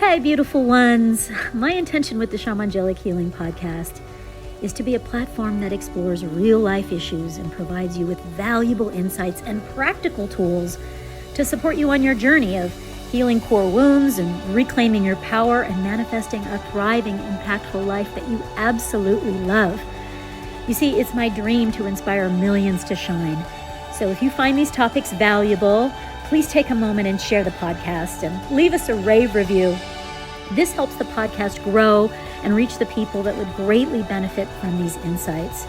Hi, beautiful ones. My intention with the Shamangelic Healing Podcast is to be a platform that explores real-life issues and provides you with valuable insights and practical tools to support you on your journey of healing core wounds and reclaiming your power and manifesting a thriving, impactful life that you absolutely love. You see, it's my dream to inspire millions to shine. So if you find these topics valuable, please take a moment and share the podcast and leave us a rave review. This helps the podcast grow and reach the people that would greatly benefit from these insights.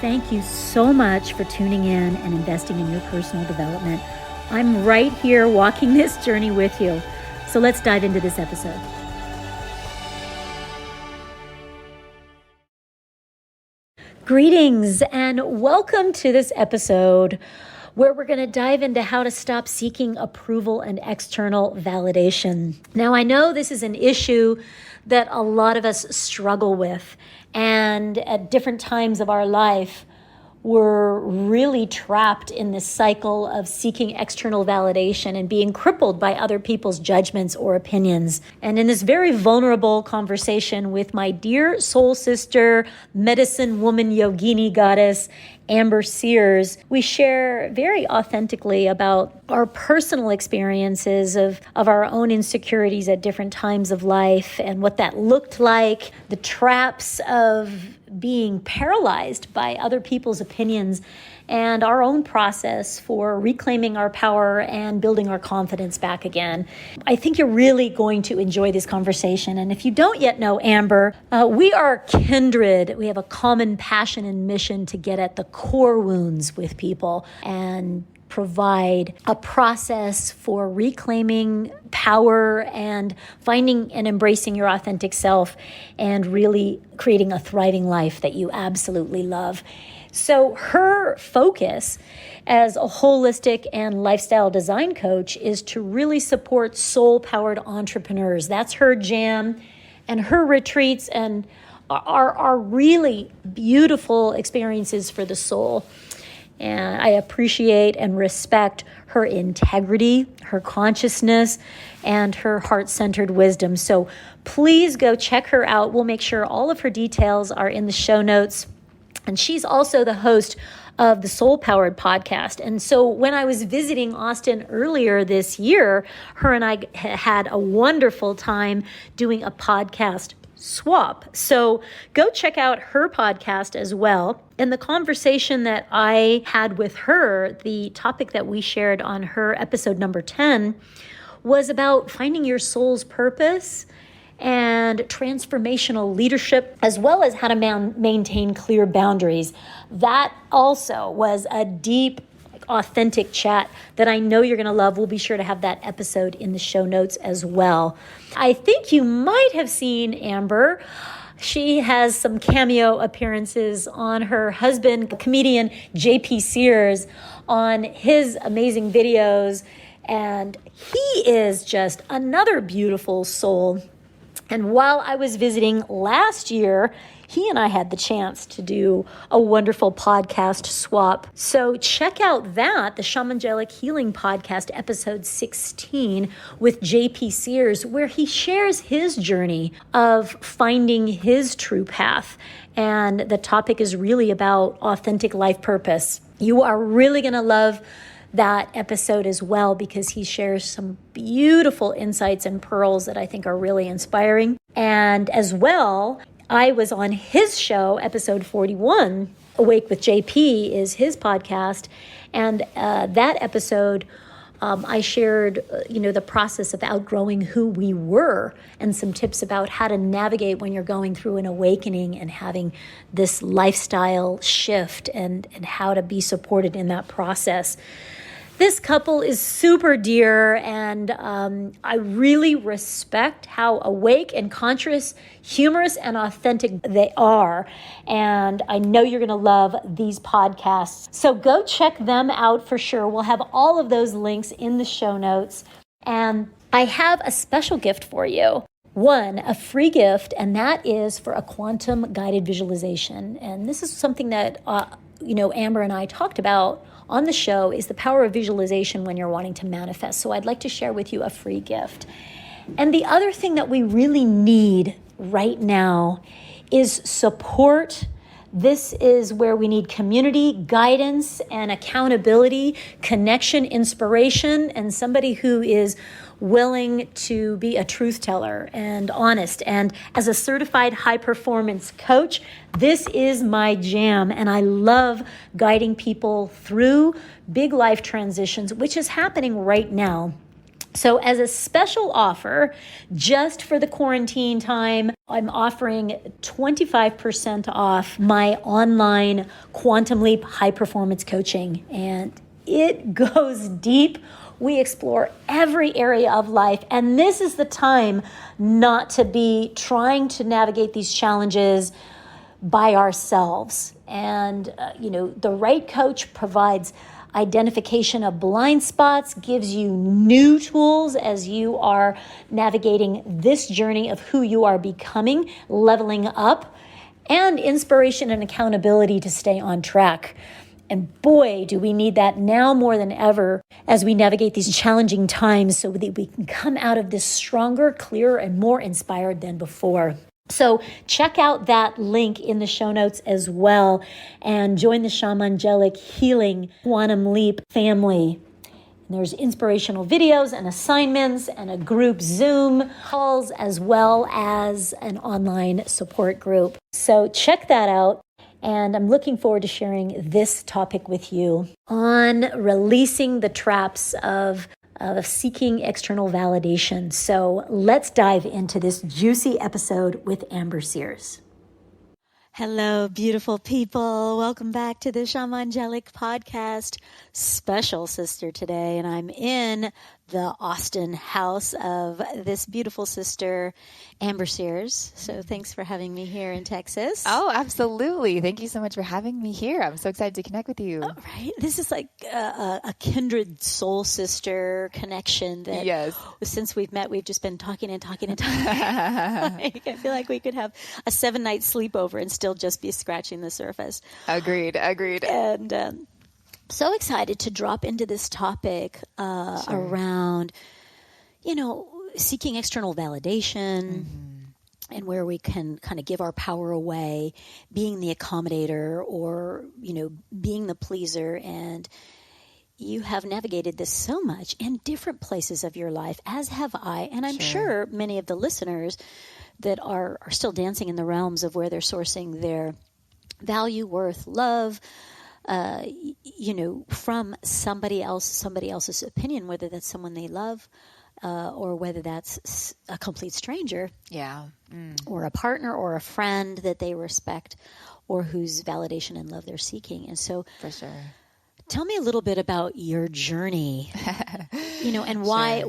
Thank you so much for tuning in and investing in your personal development. I'm right here walking this journey with you. So let's dive into this episode. Greetings and welcome to this episode where we're going to dive into how to stop seeking approval and external validation. Now, I know this is an issue that a lot of us struggle with, and at different times of our life, we're really trapped in this cycle of seeking external validation and being crippled by other people's judgments or opinions. And in this very vulnerable conversation with my dear soul sister, medicine woman, yogini goddess, Amber Sears, we share very authentically about our personal experiences of our own insecurities at different times of life and what that looked like, the traps of being paralyzed by other people's opinions, and our own process for reclaiming our power and building our confidence back again. I think you're really going to enjoy this conversation. And if you don't yet know Amber, we are kindred. We have a common passion and mission to get at the core wounds with people and provide a process for reclaiming power and finding and embracing your authentic self and really creating a thriving life that you absolutely love. So her focus as a holistic and lifestyle design coach is to really support soul-powered entrepreneurs. That's her jam, and her retreats and are really beautiful experiences for the soul. And I appreciate and respect her integrity, her consciousness, and her heart-centered wisdom. So please go check her out. We'll make sure all of her details are in the show notes. And she's also the host of the Soul Powered podcast. And so when I was visiting Austin earlier this year, her and I had a wonderful time doing a podcast swap. So go check out her podcast as well. And the conversation that I had with her, the topic that we shared on her episode number 10, was about finding your soul's purpose and transformational leadership, as well as how to maintain clear boundaries. That also was a deep, authentic chat that I know you're going to love. We'll be sure to have that episode in the show notes as well. I think you might have seen Amber. She has some cameo appearances on her husband, comedian JP Sears, on his amazing videos. And he is just another beautiful soul. And while I was visiting last year, he and I had the chance to do a wonderful podcast swap. So check out that, the Shamangelic Healing Podcast, episode 16 with JP Sears, where he shares his journey of finding his true path. And the topic is really about authentic life purpose. You are really going to love that episode as well, because he shares some beautiful insights and pearls that I think are really inspiring. And as well, I was on his show, episode 41, Awake with JP is his podcast. And that episode, I shared, the process of outgrowing who we were and some tips about how to navigate when you're going through an awakening and having this lifestyle shift and how to be supported in that process. This couple is super dear, and I really respect how awake and conscious, humorous, and authentic they are. And I know you're going to love these podcasts. So go check them out for sure. We'll have all of those links in the show notes. And I have a special gift for you. One, a free gift, and that is for a quantum guided visualization. And this is something that, Amber and I talked about on the show, is the power of visualization when you're wanting to manifest. So I'd like to share with you a free gift. And the other thing that we really need right now is support. This is where we need community, guidance, and accountability, connection, inspiration, and somebody who is willing to be a truth teller and honest. And as a certified high performance coach, this is my jam. And I love guiding people through big life transitions, which is happening right now. So as a special offer, just for the quarantine time, I'm offering 25% off my online Quantum Leap high performance coaching. And it goes deep. We explore every area of life. And this is the time not to be trying to navigate these challenges by ourselves. And, the right coach provides identification of blind spots, gives you new tools as you are navigating this journey of who you are becoming, leveling up, and inspiration and accountability to stay on track. And boy, do we need that now more than ever as we navigate these challenging times so that we can come out of this stronger, clearer, and more inspired than before. So check out that link in the show notes as well and join the Shamangelic Healing Quantum Leap family. And there's inspirational videos and assignments and a group Zoom calls as well as an online support group. So check that out. And I'm looking forward to sharing this topic with you on releasing the traps of seeking external validation. So let's dive into this juicy episode with Amber Sears. Hello, beautiful people. Welcome back to the Shamangelic podcast. Special sister today, and I'm in the Austin house of this beautiful sister, Amber Sears. So thanks for having me here in Texas. Oh, absolutely. Thank you so much for having me here. I'm so excited to connect with you. All right. This is like a kindred soul sister connection that yes. Since we've met, we've just been talking and talking and talking. I feel like we could have a 7-night sleepover and still just be scratching the surface. Agreed. And so excited to drop into this topic around, seeking external validation and where we can kind of give our power away, being the accommodator or, being the pleaser. And you have navigated this so much in different places of your life, as have I. And I'm sure many of the listeners that are still dancing in the realms of where they're sourcing their value, worth, love, from somebody else's opinion, whether that's someone they love, or whether that's a complete stranger. Yeah. Or a partner or a friend that they respect or whose validation and love they're seeking. And so for sure. Tell me a little bit about your journey, and why,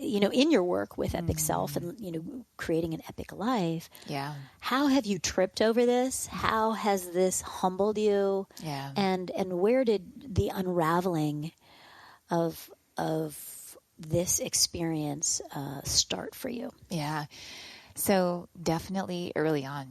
in your work with Epic Self and, creating an epic life. Yeah. How have you tripped over this? How has this humbled you? Yeah. And where did the unraveling of this experience start for you? Yeah. So definitely early on,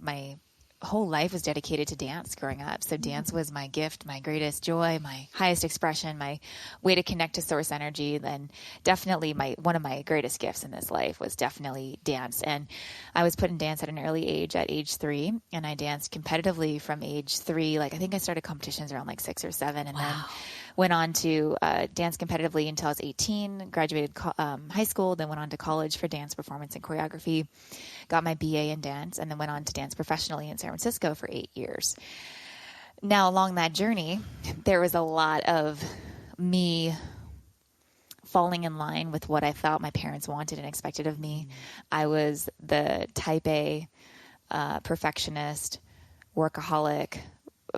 my whole life was dedicated to dance growing up. So dance was my gift, my greatest joy, my highest expression, my way to connect to source energy. And definitely one of my greatest gifts in this life was definitely dance. And I was put in dance at an early age, at age 3. And I danced competitively from age 3. I think I started competitions around 6 or 7. And then went on to dance competitively until I was 18, graduated high school, then went on to college for dance performance and choreography, got my BA in dance, and then went on to dance professionally in San Francisco for 8 years. Now, along that journey, there was a lot of me falling in line with what I thought my parents wanted and expected of me. I was the type A, perfectionist, workaholic.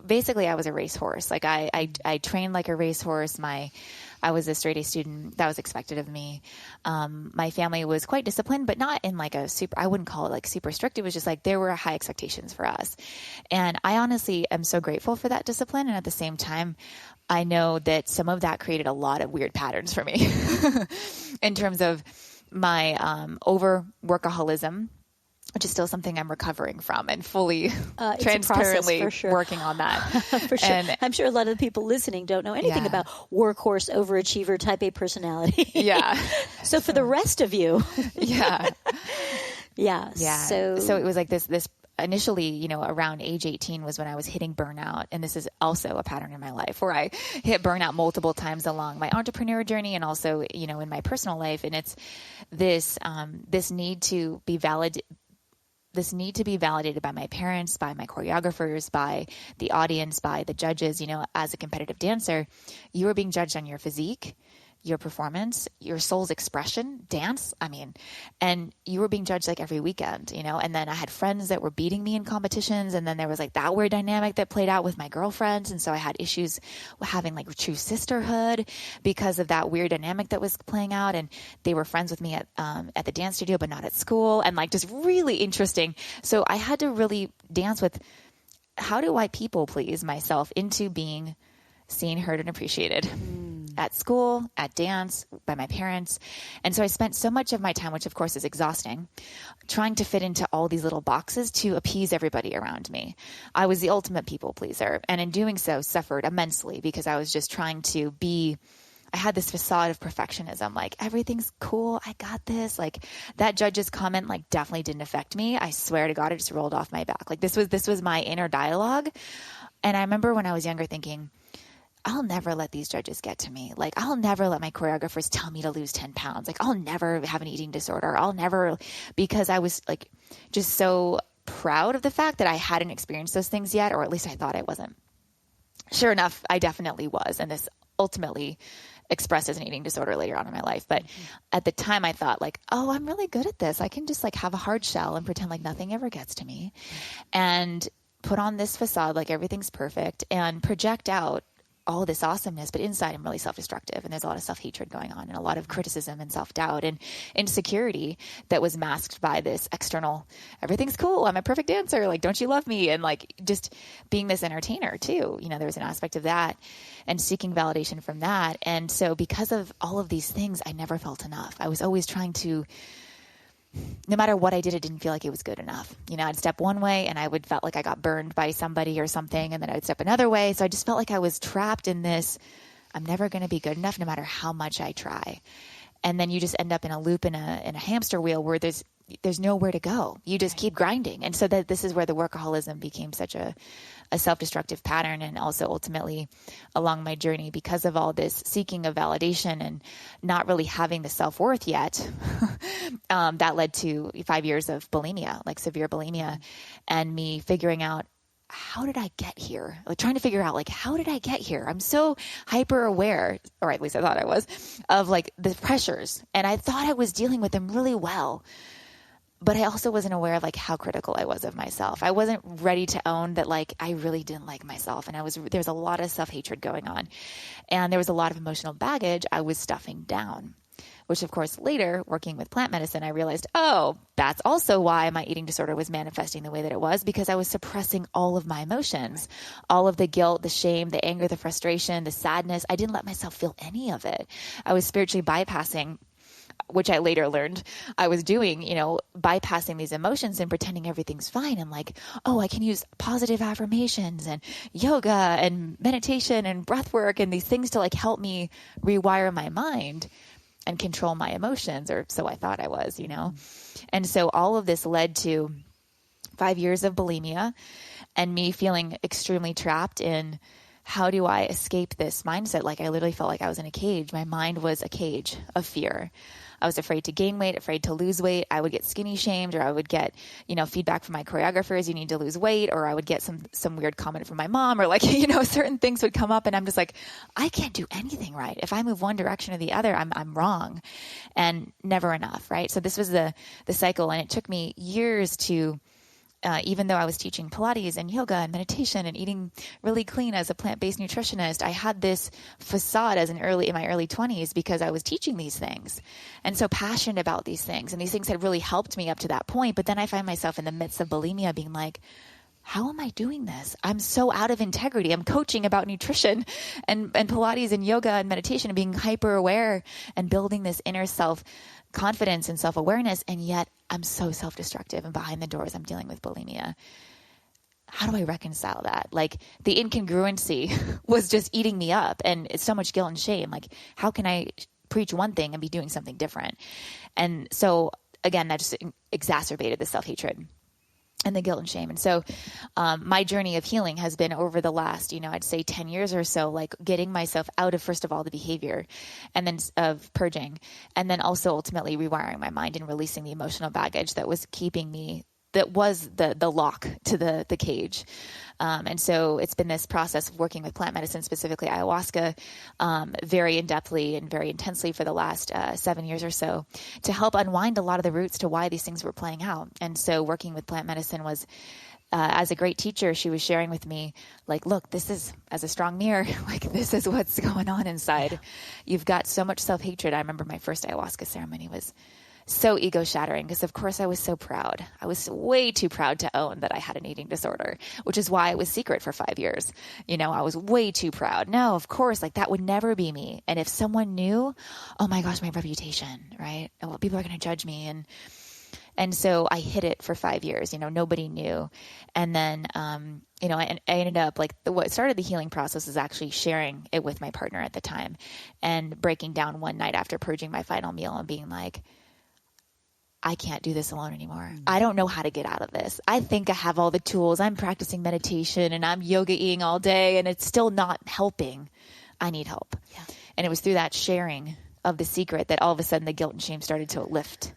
Basically, I was a racehorse. I trained like a racehorse. I was a straight A student. That was expected of me. My family was quite disciplined, but not in I wouldn't call it super strict. It was just there were high expectations for us. And I honestly am so grateful for that discipline. And at the same time, I know that some of that created a lot of weird patterns for me in terms of my over workaholism. which is still something I'm recovering from and fully It's transparently a process, for sure. working on that. For sure. And I'm sure a lot of the people listening don't know anything about workhorse, overachiever, type A personality. yeah. So for the rest of you. Yeah. Yeah. So it was like this initially, you know, around age 18 was when I was hitting burnout. And this is also a pattern in my life where I hit burnout multiple times along my entrepreneur journey and also, you know, in my personal life. And it's this need to be validated by my parents, by my choreographers, by the audience, by the judges. You know, as a competitive dancer, you are being judged on your physique, your performance, your soul's expression, dance. And you were being judged like every weekend, you know, and then I had friends that were beating me in competitions. And then there was like that weird dynamic that played out with my girlfriends. And so I had issues with having like true sisterhood because of that weird dynamic that was playing out. And they were friends with me at the dance studio, but not at school, and like just really interesting. So I had to really dance with, how do I people please myself into being seen, heard, and appreciated at school, at dance, by my parents. And so I spent so much of my time, which of course is exhausting, trying to fit into all these little boxes to appease everybody around me. I was the ultimate people pleaser. And in doing so, suffered immensely because I was just trying to be, I had this facade of perfectionism, like everything's cool, I got this. Like that judge's comment, like definitely didn't affect me. I swear to God, it just rolled off my back. Like this was my inner dialogue. And I remember when I was younger thinking, I'll never let these judges get to me. Like, I'll never let my choreographers tell me to lose 10 pounds. Like, I'll never have an eating disorder. I'll never, because I was like, just so proud of the fact that I hadn't experienced those things yet, or at least I thought I wasn't. Sure enough, I definitely was. And this ultimately expressed as an eating disorder later on in my life. But at the time I thought like, oh, I'm really good at this. I can just like have a hard shell and pretend like nothing ever gets to me and put on this facade like everything's perfect and project out all this awesomeness, but inside I'm really self-destructive, and there's a lot of self-hatred going on and a lot of criticism and self-doubt and insecurity that was masked by this external, everything's cool, I'm a perfect dancer, like, don't you love me? And like just being this entertainer too, you know, there was an aspect of that and seeking validation from that. And so because of all of these things, I never felt enough. I was always trying to, no matter what I did, it didn't feel like it was good enough. You know, I'd step one way and I would felt like I got burned by somebody or something. And then I would step another way. So I just felt like I was trapped in this, I'm never going to be good enough no matter how much I try. And then you just end up in a loop in a hamster wheel where there's nowhere to go. You just keep grinding. And so that this is where the workaholism became such a self-destructive pattern. And also ultimately along my journey, because of all this seeking of validation and not really having the self-worth yet, that led to 5 years of bulimia, like severe bulimia, and me figuring out, how did I get here? Like trying to figure out, like, how did I get here? I'm so hyper aware, or at least I thought I was, of like the pressures. And I thought I was dealing with them really well. But I also wasn't aware of like how critical I was of myself. I wasn't ready to own that like I really didn't like myself. And there's a lot of self-hatred going on. And there was a lot of emotional baggage I was stuffing down, which of course later working with plant medicine, I realized, oh, that's also why my eating disorder was manifesting the way that it was, because I was suppressing all of my emotions, all of the guilt, the shame, the anger, the frustration, the sadness. I didn't let myself feel any of it. I was spiritually bypassing, which I later learned I was doing, you know, bypassing these emotions and pretending everything's fine. And like, oh, I can use positive affirmations and yoga and meditation and breath work and these things to like help me rewire my mind and control my emotions, or so I thought I was, you know? And so all of this led to 5 years of bulimia and me feeling extremely trapped in, how do I escape this mindset? Like I literally felt like I was in a cage. My mind was a cage of fear. I was afraid to gain weight, afraid to lose weight. I would get skinny shamed, or I would get, you know, feedback from my choreographers, you need to lose weight, or I would get some weird comment from my mom, or like, you know, certain things would come up and I'm just like, I can't do anything right. If I move one direction or the other, I'm wrong, and never enough. Right. So this was the cycle. And it took me years to, even though I was teaching Pilates and yoga and meditation and eating really clean as a plant-based nutritionist, I had this facade in my early 20s because I was teaching these things and so passionate about these things. And these things had really helped me up to that point. But then I find myself in the midst of bulimia being like, how am I doing this? I'm so out of integrity. I'm coaching about nutrition and Pilates and yoga and meditation and being hyper aware and building this inner self confidence and self-awareness. And yet I'm so self-destructive, and behind the doors, I'm dealing with bulimia. How do I reconcile that? Like, the incongruency was just eating me up, and it's so much guilt and shame. Like, how can I preach one thing and be doing something different? And so again, that just exacerbated the self-hatred and the guilt and shame. And so my journey of healing has been over the last, I'd say 10 years or so, like getting myself out of, first of all, the behavior, and then of purging, and then also ultimately rewiring my mind and releasing the emotional baggage that was keeping me, that was the lock to the cage. And so it's been this process of working with plant medicine, specifically ayahuasca, very in-depthly and very intensely for the last 7 years or so, to help unwind a lot of the roots to why these things were playing out. And so working with plant medicine was, as a great teacher, she was sharing with me, like, look, this is, as a strong mirror, like, this is what's going on inside. Yeah. You've got so much self-hatred. I remember my first ayahuasca ceremony was so ego shattering, because of course I was so proud. I was way too proud to own that I had an eating disorder, which is why it was secret for 5 years. I was way too proud. No, of course, like, that would never be me. And if someone knew, oh my gosh, my reputation, right? Well, people are going to judge me. And so I hid it for 5 years, nobody knew. And then, I ended up, like, what started the healing process is actually sharing it with my partner at the time, and breaking down one night after purging my final meal and being like, I can't do this alone anymore. I don't know how to get out of this. I think I have all the tools. I'm practicing meditation and I'm yoga-ing all day, and it's still not helping. I need help. Yeah. And it was through that sharing of the secret that all of a sudden the guilt and shame started to lift,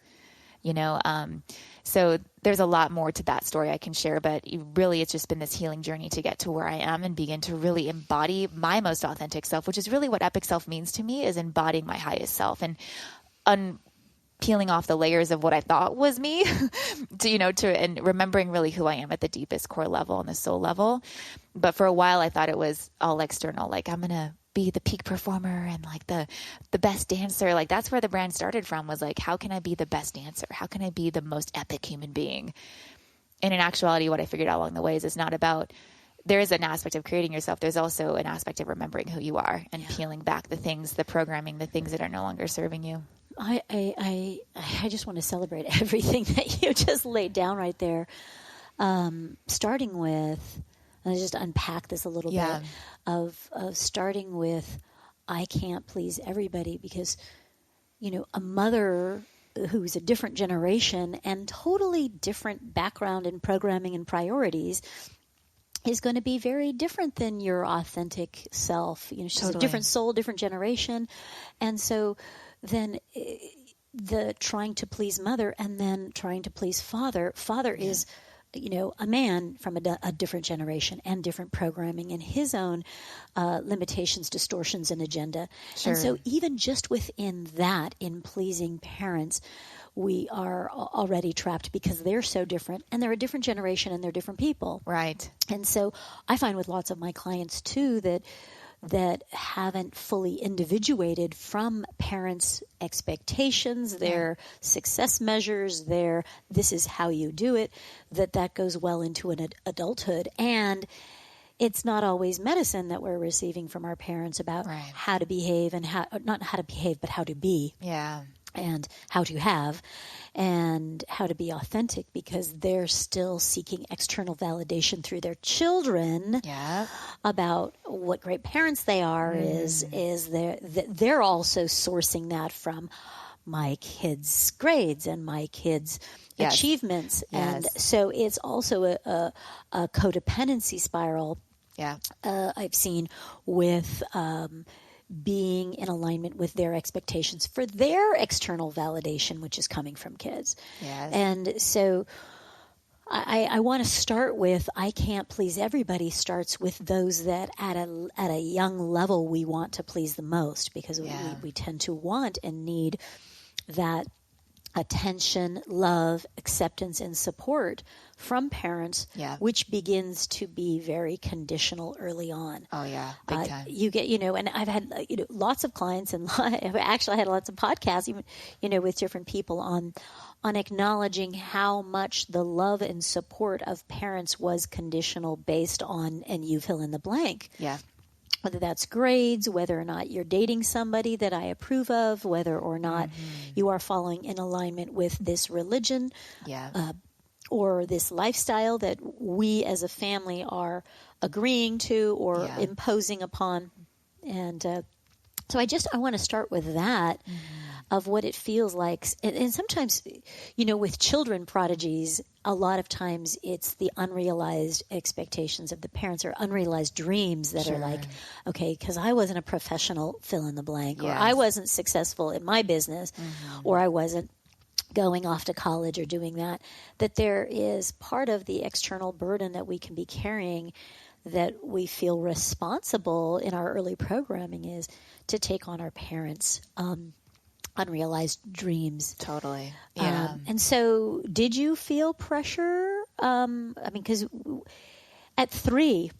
So there's a lot more to that story I can share, but it's just been this healing journey to get to where I am and begin to really embody my most authentic self, which is really what epic self means to me, is embodying my highest self and peeling off the layers of what I thought was me and remembering really who I am at the deepest core level and the soul level. But for a while I thought it was all external. Like, I'm going to be the peak performer and like the best dancer. Like, that's where the brand started from, was like, how can I be the best dancer? How can I be the most epic human being? And in actuality, what I figured out along the way is it's not about, there is an aspect of creating yourself. There's also an aspect of remembering who you are and peeling back the things, the programming, the things that are no longer serving you. I just want to celebrate everything that you just laid down right there. Starting with, and I just unpack this a little bit, of starting with, I can't please everybody, because, a mother who's a different generation and totally different background and programming and priorities is going to be very different than your authentic self. She's a different soul, different generation. And so then the trying to please mother and then trying to please father is, a man from a different generation and different programming and his own limitations, distortions, and agenda. Sure. And so even just within that, in pleasing parents, we are already trapped because they're so different, and they're a different generation and they're different people. Right. And so I find with lots of my clients too that haven't fully individuated from parents' expectations, their success measures, their this is how you do it, that goes well into an adulthood. And it's not always medicine that we're receiving from our parents about how to behave and not how to behave, but how to be. Yeah. And how to have and how to be authentic, because they're still seeking external validation through their children about what great parents they are. Is they're also sourcing that from my kids' grades and my kids' achievements. And so it's also a codependency spiral I've seen with being in alignment with their expectations for their external validation, which is coming from kids. Yes. And so I want to start with, I can't please everybody, starts with those that at a young level we want to please the most, because we tend to want and need that attention, love, acceptance, and support from parents, which begins to be very conditional early on. Oh, yeah. Big time. You get, and I've had, lots of clients, and actually I had lots of podcasts, even, with different people on acknowledging how much the love and support of parents was conditional based on, and you fill in the blank. Yeah. whether that's grades, whether or not you're dating somebody that I approve of, whether or not you are following in alignment with this religion or this lifestyle that we as a family are agreeing to or imposing upon. And so I want to start with that, of what it feels like. And sometimes, with children prodigies, a lot of times it's the unrealized expectations of the parents or unrealized dreams that are like, okay, because I wasn't a professional fill in the blank, or I wasn't successful in my business, or I wasn't going off to college or doing that there is part of the external burden that we can be carrying, that we feel responsible in our early programming is to take on our parents' unrealized dreams. Totally. Yeah. And so did you feel pressure? Because at 3,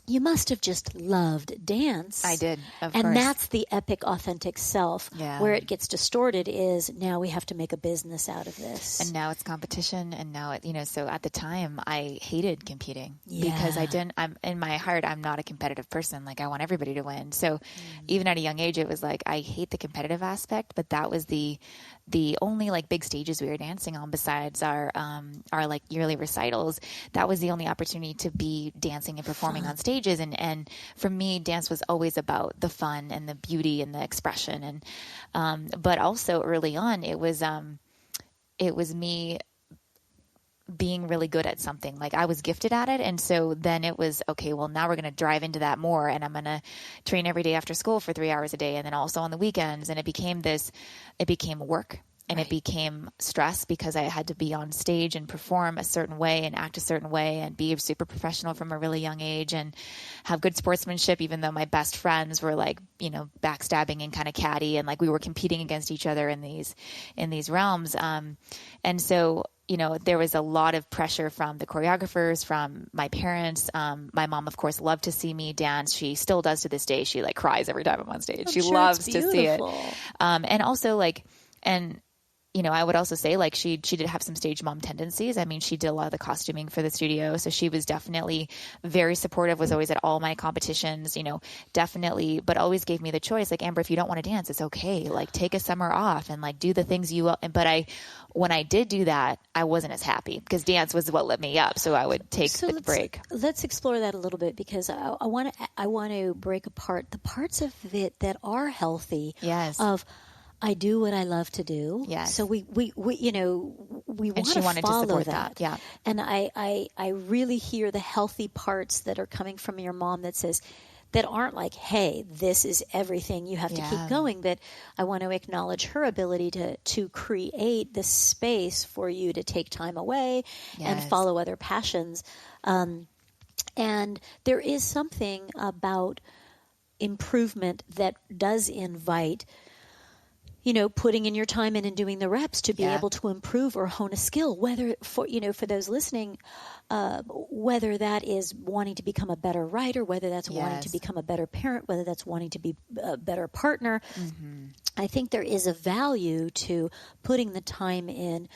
you must have just loved dance. I did, of course. And that's the epic, authentic self. Yeah. Where it gets distorted is now we have to make a business out of this. And now it's competition. And now, so at the time I hated competing because in my heart, I'm not a competitive person. Like I want everybody to win. So even at a young age, it was like, I hate the competitive aspect, but that was the only like big stages we were dancing on besides our like yearly recitals. That was the only opportunity to be dancing and performing on stages. And for me, dance was always about the fun and the beauty and the expression. And, but also early on, it was me being really good at something. Like I was gifted at it. And so then it was, okay, well now we're going to drive into that more. And I'm going to train every day after school for 3 hours a day. And then also on the weekends. And it became work. And it became stress because I had to be on stage and perform a certain way and act a certain way and be super professional from a really young age and have good sportsmanship, even though my best friends were like, backstabbing and kind of catty. And like we were competing against each other in these realms. And so, there was a lot of pressure from the choreographers, from my parents. My mom, of course, loved to see me dance. She still does to this day. She like cries every time I'm on stage. She loves to see it. And also like, I would also say like she did have some stage mom tendencies. I mean, she did a lot of the costuming for the studio. So she was definitely very supportive, was always at all my competitions, definitely, but always gave me the choice. Like, Amber, if you don't want to dance, it's okay. Like take a summer off and like do the things you, but when I did do that, I wasn't as happy because dance was what lit me up. So I would take the break. Let's explore that a little bit because I want to break apart the parts of it that are healthy. Yes. I do what I love to do. Yes. So we want to follow that. Yeah. And I really hear the healthy parts that are coming from your mom that aren't like, hey, this is everything, you have to keep going. But I want to acknowledge her ability to create the space for you to take time away and follow other passions. And there is something about improvement that does invite putting in your time in and doing the reps to be able to improve or hone a skill, whether for those listening, whether that is wanting to become a better writer, whether that's wanting to become a better parent, whether that's wanting to be a better partner. Mm-hmm. I think there is a value to putting the time in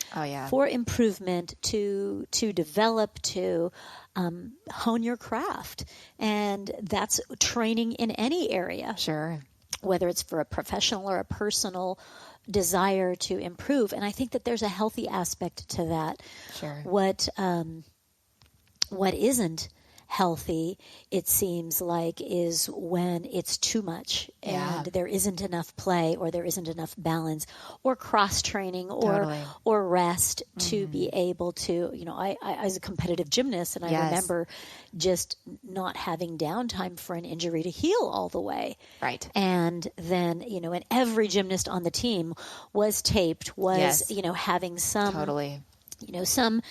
for improvement, to develop, to hone your craft. And that's training in any area. Sure. Whether it's for a professional or a personal desire to improve. And I think that there's a healthy aspect to that. Sure. What isn't healthy, it seems like, is when it's too much and there isn't enough play or there isn't enough balance or cross-training or rest to be able to, I as a competitive gymnast, and I remember just not having downtime for an injury to heal all the way. Right. And then, and every gymnast on the team was taped, having some, some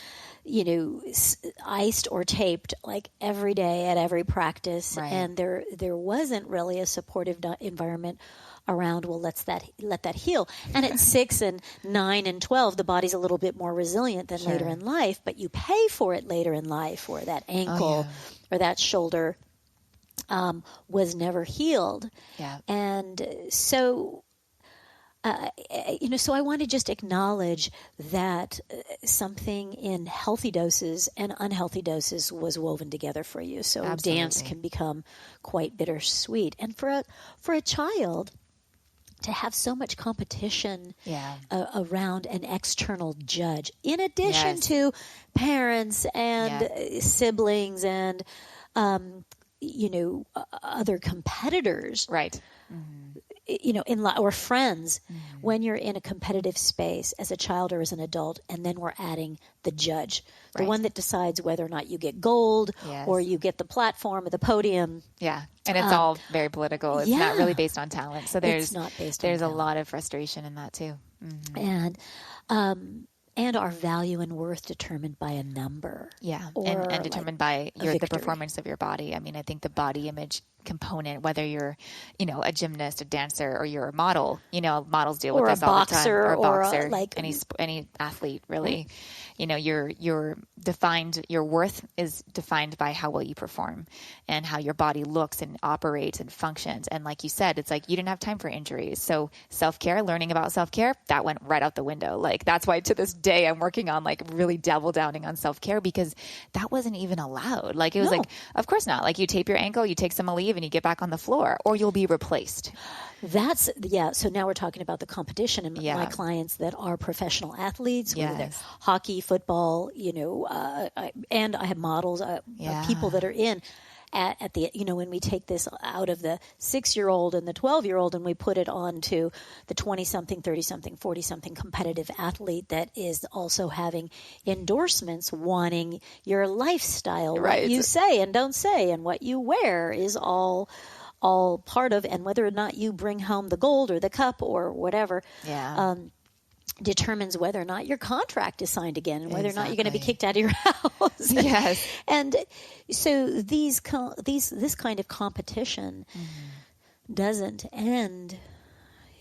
iced or taped like every day at every practice. Right. And there wasn't really a supportive environment around, well, let that heal. And at 6 and 9 and 12, the body's a little bit more resilient than later in life, but you pay for it later in life, or that ankle or that shoulder was never healed. Yeah. And so so I want to just acknowledge that something in healthy doses and unhealthy doses was woven together for you. So Absolutely. dance can become quite bittersweet. And for a child to have so much competition around an external judge, in addition to parents and siblings and, other competitors. Right. Or friends, when you're in a competitive space as a child or as an adult, and then we're adding the judge, the one that decides whether or not you get gold or you get the platform or the podium. Yeah. And it's all very political. It's not really based on talent. So there's a lot of frustration in that too. And our value and worth determined by a number. Yeah. And determined by the performance of your body. I mean, I think the body image component, whether you're, a gymnast, a dancer, or you're a model, models deal with this all the time. Or a boxer, any athlete, really. You're defined, your worth is defined by how well you perform and how your body looks and operates and functions. And like you said, it's like you didn't have time for injuries. So self-care, learning about self-care, that went right out the window. Like that's why to this day I'm working on like really double downing on self-care, because that wasn't even allowed. Like it was like, of course not. Like you tape your ankle, you take some leave and you get back on the floor, or you'll be replaced. So now we're talking about the competition and my clients that are professional athletes, whether they're hockey, football, and I have models, people that are in at the, when we take this out of the 6-year-old and the 12-year-old and we put it on to the 20-something, 30-something, 40-something competitive athlete that is also having endorsements wanting your lifestyle, what you say and don't say and what you wear is all part of, and whether or not you bring home the gold or the cup or whatever, determines whether or not your contract is signed again and whether or not you're going to be kicked out of your house. Yes. And so this kind of competition doesn't end,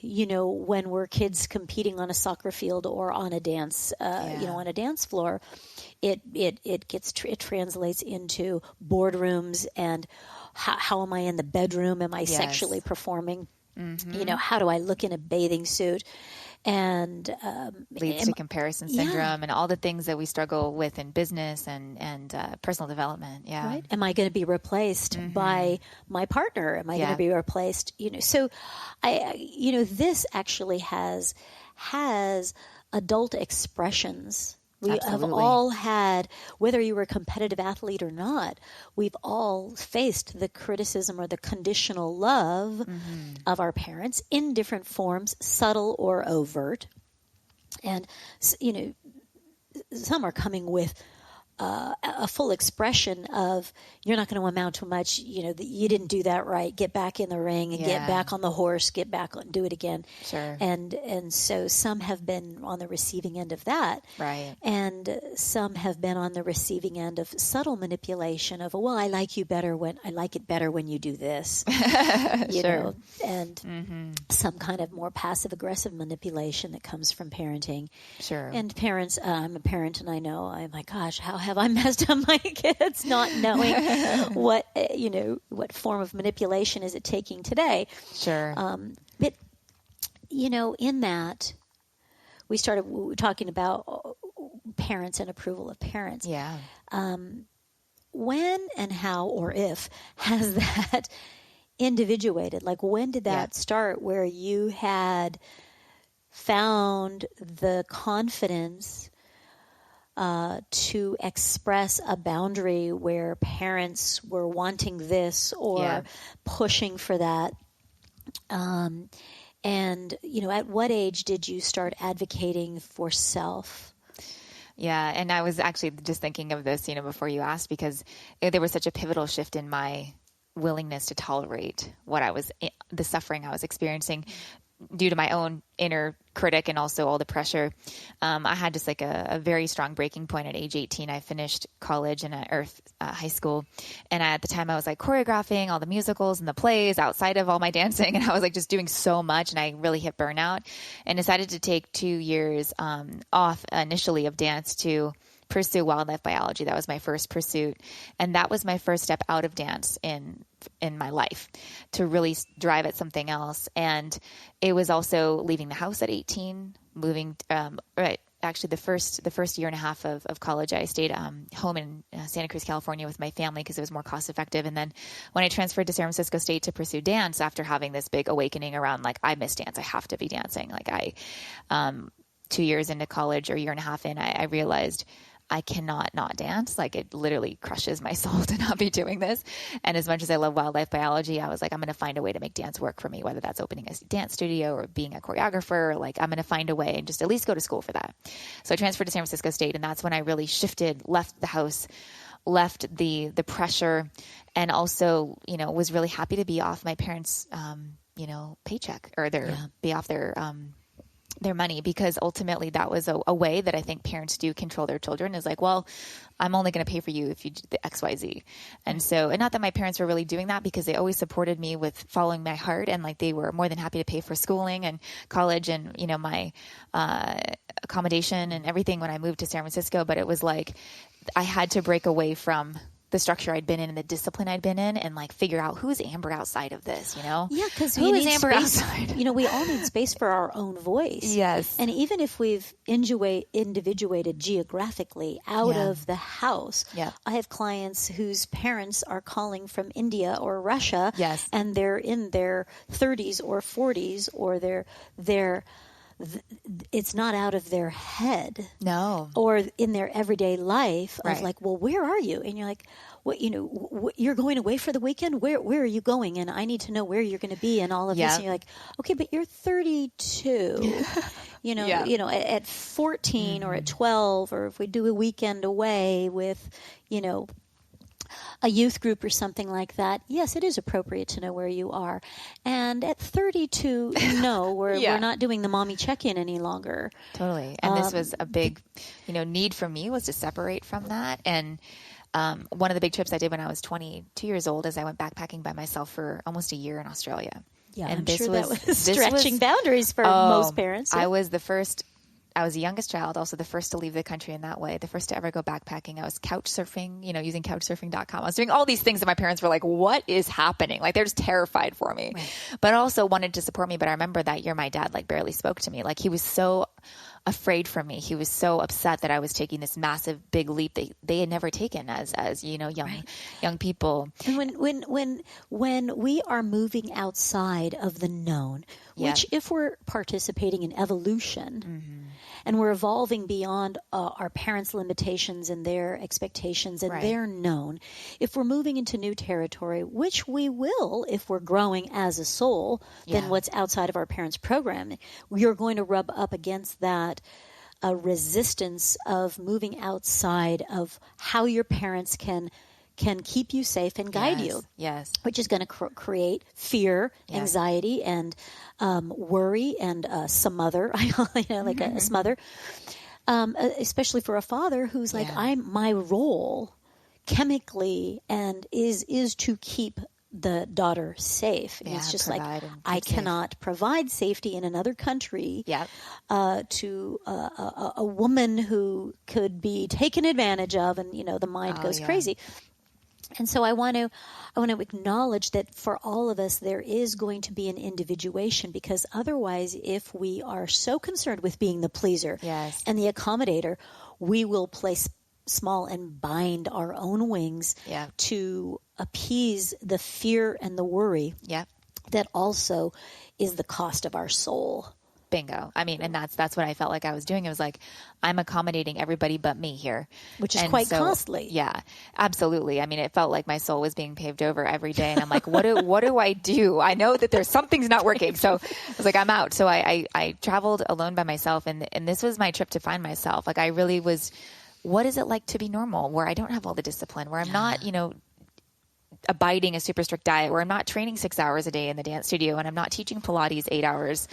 when we're kids competing on a soccer field or on a dance, on a dance floor. It translates into boardrooms and how am I in the bedroom? Am I sexually performing? How do I look in a bathing suit? And leads to comparison syndrome and all the things that we struggle with in business and personal development. Yeah. Right. Am I going to be replaced by my partner? Am I going to be replaced? So this actually has adult expressions. We have all had, whether you were a competitive athlete or not, we've all faced the criticism or the conditional love of our parents in different forms, subtle or overt. And, some are coming with a full expression of, you're not going to amount to much, you didn't do that right, get back in the ring and get back on the horse, get back on, do it again. Sure. And so some have been on the receiving end of that. Right. And some have been on the receiving end of subtle manipulation of, well, I like it better when you do this. Sure. And some kind of more passive aggressive manipulation that comes from parenting. Sure. And parents, I'm a parent and I know, oh my gosh, how have I messed up my kids, not knowing what form of manipulation is it taking today. Sure. But, in that, we started talking about parents and approval of parents. Yeah. When and how or if has that individuated? Like, when did that start where you had found the confidence to express a boundary where parents were wanting this or pushing for that? And, at what age did you start advocating for self? Yeah. And I was actually just thinking of this, before you asked, because there was such a pivotal shift in my willingness to tolerate the suffering I was experiencing due to my own inner critic and also all the pressure. I had just like a very strong breaking point at age 18. I finished college and high school. And at the time I was like choreographing all the musicals and the plays outside of all my dancing. And I was like just doing so much. And I really hit burnout and decided to take 2 years off initially of dance to pursue wildlife biology. That was my first pursuit. And that was my first step out of dance in my life to really drive at something else. And it was also leaving the house at 18, moving, actually the first year and a half of college, I stayed home in Santa Cruz, California with my family because it was more cost effective. And then when I transferred to San Francisco State to pursue dance after having this big awakening around like, I miss dance. I have to be dancing. Like 2 years into college or year and a half in, I realized I cannot not dance. Like it literally crushes my soul to not be doing this. And as much as I love wildlife biology, I was like, I'm going to find a way to make dance work for me, whether that's opening a dance studio or being a choreographer. Like I'm going to find a way and just at least go to school for that. So I transferred to San Francisco State, and that's when I really shifted, left the house, left the pressure, and also, was really happy to be off my parents' paycheck or be off their money, because ultimately that was a way that I think parents do control their children, is like, well, I'm only going to pay for you if you do the XYZ. And so, and not that my parents were really doing that, because they always supported me with following my heart, and like they were more than happy to pay for schooling and college and, my accommodation and everything when I moved to San Francisco. But it was like, I had to break away from the structure I'd been in and the discipline I'd been in, and like figure out who's Amber outside of this, Yeah, because who is Amber outside? We all need space for our own voice. Yes. And even if we've individuated geographically out of the house, I have clients whose parents are calling from India or Russia, and they're in their 30s or 40s, or it's not out of their head. No. Or in their everyday life of like, well, where are you? And you're like, what, you're going away for the weekend? Where are you going? And I need to know where you're going to be and all of this. And you're like, okay, but you're 32, at 14 or at 12, or if we do a weekend away with, a youth group or something like that, yes, it is appropriate to know where you are. And at 32, no, we're not doing the mommy check-in any longer. Totally. And this was a big, need for me, was to separate from that. And one of the big trips I did when I was 22 years old is I went backpacking by myself for almost a year in Australia. Yeah, and I'm sure that was stretching boundaries for most parents. Yeah. I was the youngest child, also the first to leave the country in that way, the first to ever go backpacking. I was couch surfing, using couchsurfing.com. I was doing all these things that my parents were like, what is happening? Like, they're just terrified for me, but also wanted to support me. But I remember that year, my dad like barely spoke to me. Like, he was so afraid for me. He was so upset that I was taking this massive, big leap that they had never taken as young people. And when we are moving outside of the known, which if we're participating in evolution, and we're evolving beyond our parents' limitations and their expectations and their known, if we're moving into new territory, which we will if we're growing as a soul, then what's outside of our parents' programming, you're going to rub up against that resistance of moving outside of how your parents can keep you safe and guide you. Yes. Which is going to create fear, anxiety, and worry, and smother, a smother. Especially for a father who's like, my role chemically and is to keep the daughter safe. And it's just like, I cannot provide safety in another country to a woman who could be taken advantage of, and the mind goes crazy. And so I want to acknowledge that for all of us, there is going to be an individuation, because otherwise, if we are so concerned with being the pleaser and the accommodator, we will place small and bind our own wings to appease the fear and the worry that also is the cost of our soul. Bingo. I mean, and that's what I felt like I was doing. It was like, I'm accommodating everybody but me here. Which is quite costly. Yeah, absolutely. I mean, it felt like my soul was being paved over every day. And I'm like, what do I do? I know that there's something's not working. So I was like, I'm out. So I traveled alone by myself. And this was my trip to find myself. Like, I really was, what is it like to be normal, where I don't have all the discipline, where I'm not, abiding a super strict diet, where I'm not training 6 hours a day in the dance studio, and I'm not teaching Pilates 8 hours,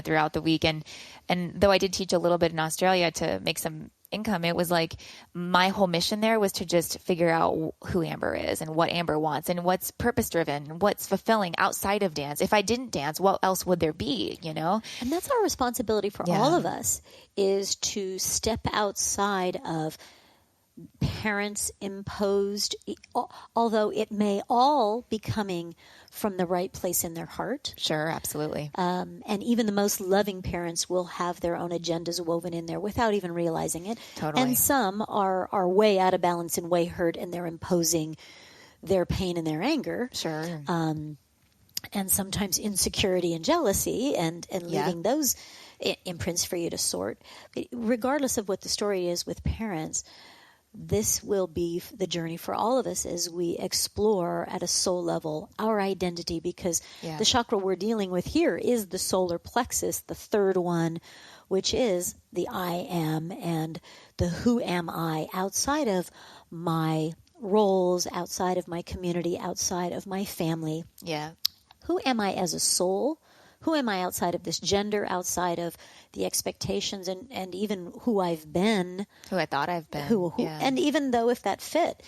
throughout the week. And though I did teach a little bit in Australia to make some income, it was like my whole mission there was to just figure out who Amber is and what Amber wants and what's purpose driven, what's fulfilling outside of dance. If I didn't dance, what else would there be, And that's our responsibility for all of us, is to step outside of parents imposed, although it may all be coming from the right place in their heart. Sure, absolutely. And even the most loving parents will have their own agendas woven in there without even realizing it. Totally. And some are way out of balance and way hurt, and they're imposing their pain and their anger. Sure. And sometimes insecurity and jealousy and leaving those imprints for you to sort. But regardless of what the story is with parents, this will be the journey for all of us as we explore at a soul level our identity, because the chakra we're dealing with here is the solar plexus, the third one, which is the I am and the who am I outside of my roles, outside of my community, outside of my family. Yeah. Who am I as a soul? Who am I outside of this gender, outside of the expectations and even who I've been? Who I thought I've been. And even though if that fit,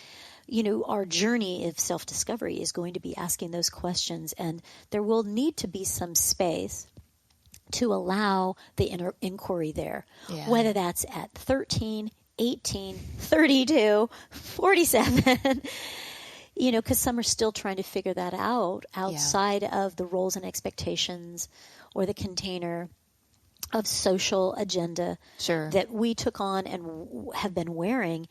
our journey of self-discovery is going to be asking those questions, and there will need to be some space to allow the inner inquiry there, whether that's at 13, 18, 32, 47, because some are still trying to figure that out outside of the roles and expectations or the container of social agenda that we took on and have been wearing.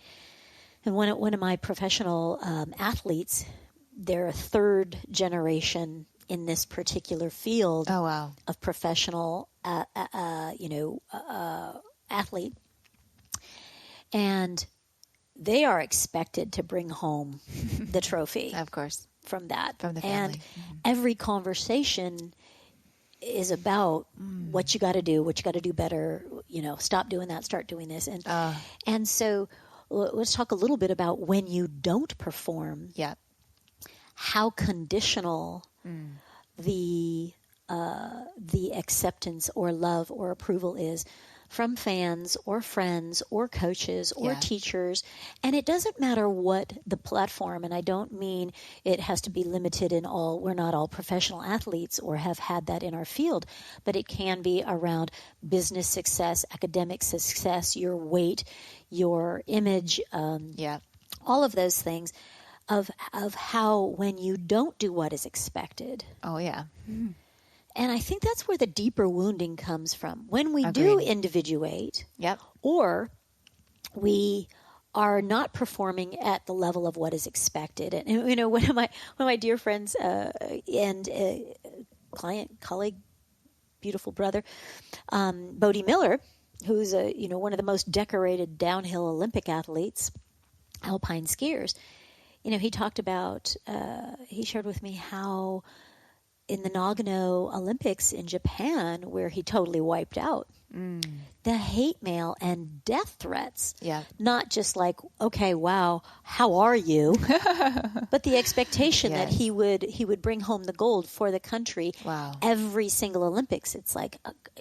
And one of my professional athletes, they're a third generation in this particular field of professional, athlete. And they are expected to bring home the trophy. Of course. From that. From the family. And every conversation is about what you got to do better, stop doing that, start doing this. And so let's talk a little bit about when you don't perform. Yeah. How conditional the acceptance or love or approval is from fans or friends or coaches or teachers. And it doesn't matter what the platform, and I don't mean it has to be limited in all, we're not all professional athletes or have had that in our field, but it can be around business success, academic success, your weight, your image, all of those things of how when you don't do what is expected. Oh, yeah. And I think that's where the deeper wounding comes from. When we do individuate, or we are not performing at the level of what is expected. And one of my dear friends and client, colleague, beautiful brother, Bodie Miller, who's one of the most decorated downhill Olympic athletes, alpine skiers. He talked about, he shared with me how in the Nagano Olympics in Japan, where he totally wiped out, the hate mail and death threats, not just like, okay, wow, how are you? But the expectation that he would bring home the gold for the country every single Olympics. It's like,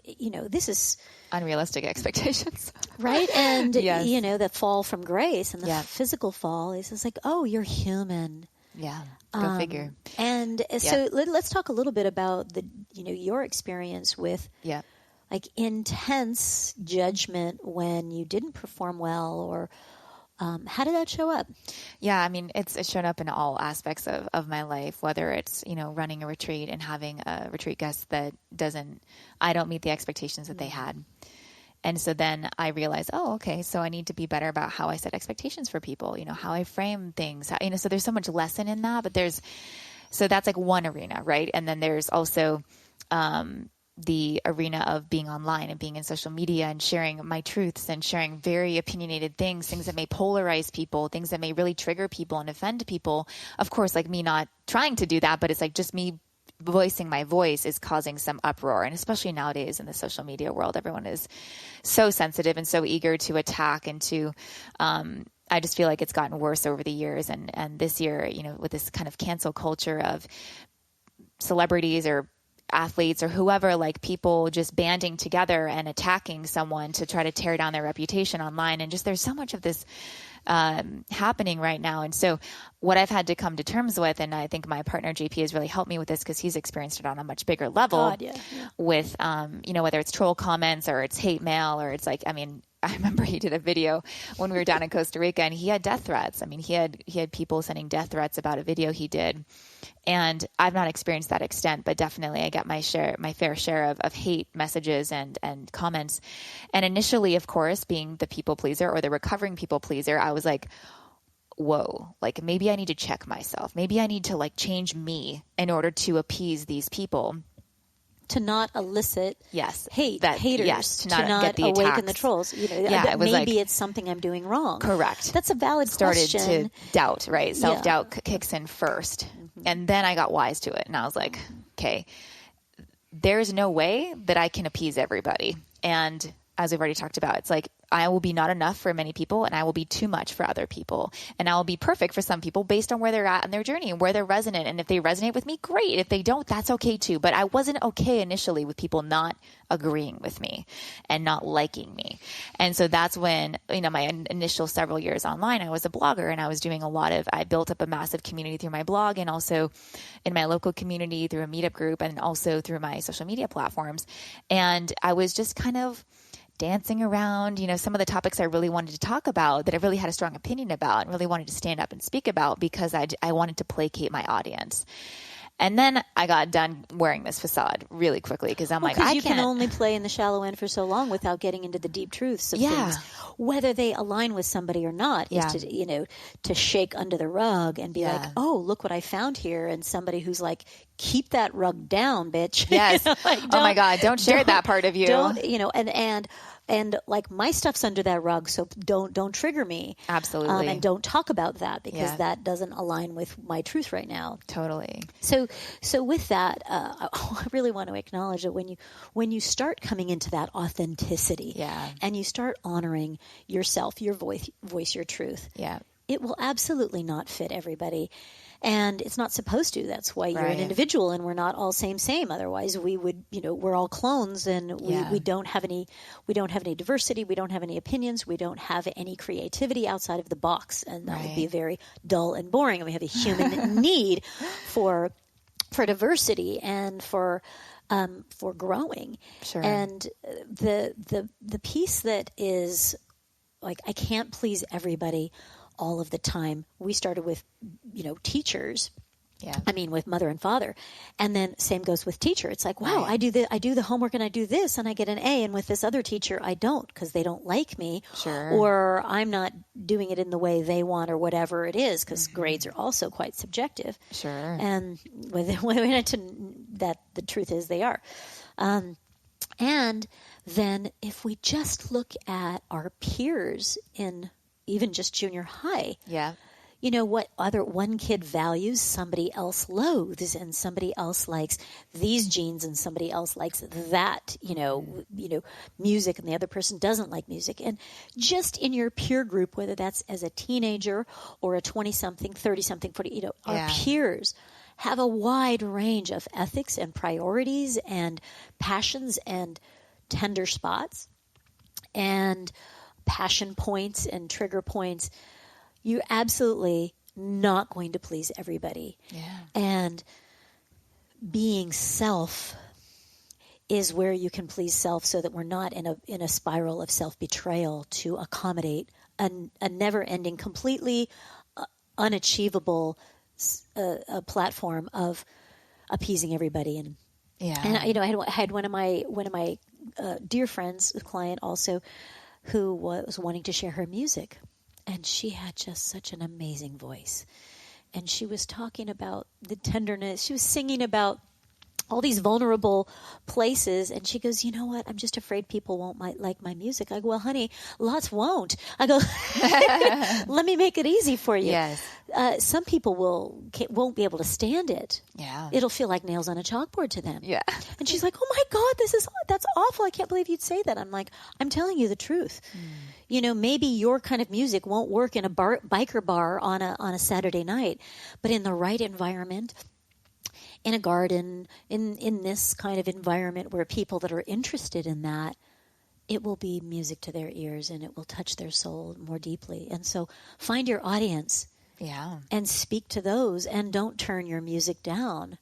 this is unrealistic expectations. Right? And, the fall from grace and the physical fall is just like, oh, you're human. Yeah, go figure. And so let's talk a little bit about your experience with like intense judgment when you didn't perform well, or how did that show up? Yeah, I mean, it's shown up in all aspects of my life, whether it's, running a retreat and having a retreat guest that I don't meet the expectations that they had. And so then I realized, so I need to be better about how I set expectations for people, how I frame things, so there's so much lesson in that, but so that's like one arena, right? And then there's also, the arena of being online and being in social media and sharing my truths and sharing very opinionated things that may polarize people, things that may really trigger people and offend people. Of course, like me not trying to do that, but it's like just me voicing my voice is causing some uproar. And especially nowadays in the social media world, everyone is so sensitive and so eager to attack and to, I just feel like it's gotten worse over the years. And this year, with this kind of cancel culture of celebrities or athletes or whoever, like people just banding together and attacking someone to try to tear down their reputation online. And just, there's so much of this happening right now. And so what I've had to come to terms with, and I think my partner JP has really helped me with this because he's experienced it on a much bigger level with, whether it's troll comments or it's hate mail or it's like, I remember he did a video when we were down in Costa Rica and he had death threats. He had people sending death threats about a video he did. And I've not experienced that extent, but definitely I got my fair share of hate messages and comments. And initially, of course, being the people pleaser or the recovering people pleaser, I was like, whoa, like maybe I need to check myself. Maybe I need to like change me in order to appease these people. To not elicit haters, to not get the awaken attacks. the trolls. It was maybe it's something I'm doing wrong. Correct. That's a valid question. Started to doubt, right? Self-doubt kicks in first. Mm-hmm. And then I got wise to it. And I was like, okay, there's no way that I can appease everybody. And as we've already talked about, it's like I will be not enough for many people and I will be too much for other people. And I will be perfect for some people based on where they're at in their journey and where they're resonant. And if they resonate with me, great. If they don't, that's okay too. But I wasn't okay initially with people not agreeing with me and not liking me. And so that's when, my initial several years online, I was a blogger and I was doing I built up a massive community through my blog and also in my local community through a meetup group and also through my social media platforms. And I was just kind of dancing around, some of the topics I really wanted to talk about that I really had a strong opinion about and really wanted to stand up and speak about because I wanted to placate my audience. And then I got done wearing this facade really quickly because I'm you can only play in the shallow end for so long without getting into the deep truths of things. Whether they align with somebody or not is to shake under the rug and be like, oh, look what I found here. And somebody who's like, keep that rug down, bitch. Yes. Oh my God. Don't share that part of you. And like my stuff's under that rug, so don't trigger me. Absolutely. And don't talk about that because that doesn't align with my truth right now. Totally. So with that, I really want to acknowledge that when you start coming into that authenticity, and you start honoring yourself, your voice, your truth, it will absolutely not fit everybody. And it's not supposed to. That's why you're an individual and we're not all same. Otherwise we would, we're all clones and we don't have any diversity. We don't have any opinions. We don't have any creativity outside of the box. And that would be very dull and boring. And we have a human need for diversity and for growing. Sure. And the piece that is like, I can't please everybody all of the time. We started with, teachers. With mother and father. And then same goes with teacher. It's like, wow, I do the homework and I do this and I get an A, and with this other teacher I don't because they don't like me. Sure. Or I'm not doing it in the way they want or whatever it is, because grades are also quite subjective. Sure. And whether that the truth is they are. And then if we just look at our peers in even just junior high. Yeah. What other one kid values, somebody else loathes, and somebody else likes these jeans and somebody else likes that, music, and the other person doesn't like music. And just in your peer group, whether that's as a teenager or a 20-something, 30-something, 40, our peers have a wide range of ethics and priorities and passions and tender spots and passion points and trigger points. You're absolutely not going to please everybody. Yeah. And being self is where you can please self so that we're not in a spiral of self-betrayal to accommodate a never-ending, completely unachievable a platform of appeasing everybody. And I had one of my dear friends, a client also, who was wanting to share her music. And she had just such an amazing voice. And she was talking about the tenderness. She was singing about all these vulnerable places. And she goes, you know what? I'm just afraid people won't like my music. I go, well, honey, lots won't. I go, let me make it easy for you. Yes. Some people won't be able to stand it. Yeah. It'll feel like nails on a chalkboard to them. Yeah. And she's like, oh my God, that's awful. I can't believe you'd say that. I'm like, I'm telling you the truth. Maybe your kind of music won't work in a biker bar on a Saturday night, but in the right environment, in a garden, in this kind of environment where people that are interested in that, it will be music to their ears and it will touch their soul more deeply. And so find your audience. Yeah. And speak to those, and don't turn your music down.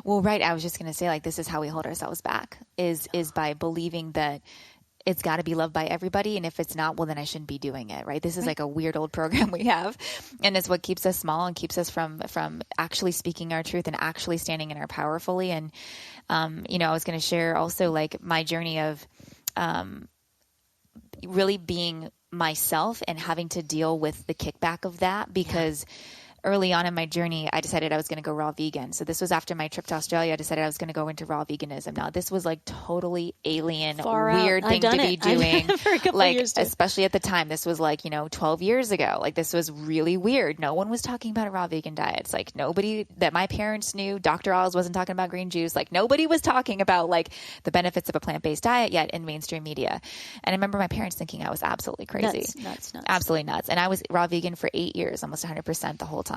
Well, right. I was just going to say, like, this is how we hold ourselves back is by believing that it's got to be loved by everybody. And if it's not, well, then I shouldn't be doing it. Right. This is like a weird old program we have. And it's what keeps us small and keeps us from actually speaking our truth and actually standing in our power fully. And, I was going to share also like my journey of, really being myself and having to deal with the kickback of that, because early on in my journey, I decided I was going to go raw vegan. So this was after my trip to Australia. I decided I was going to go into raw veganism. Now, this was like totally alien, weird thing to be doing. Like, especially at the time, this was like, 12 years ago. Like, this was really weird. No one was talking about a raw vegan diet. It's like nobody that my parents knew. Dr. Oz wasn't talking about green juice. Like, nobody was talking about like the benefits of a plant-based diet yet in mainstream media. And I remember my parents thinking I was absolutely crazy. Nuts. Absolutely nuts. And I was raw vegan for 8 years, almost 100% the whole time.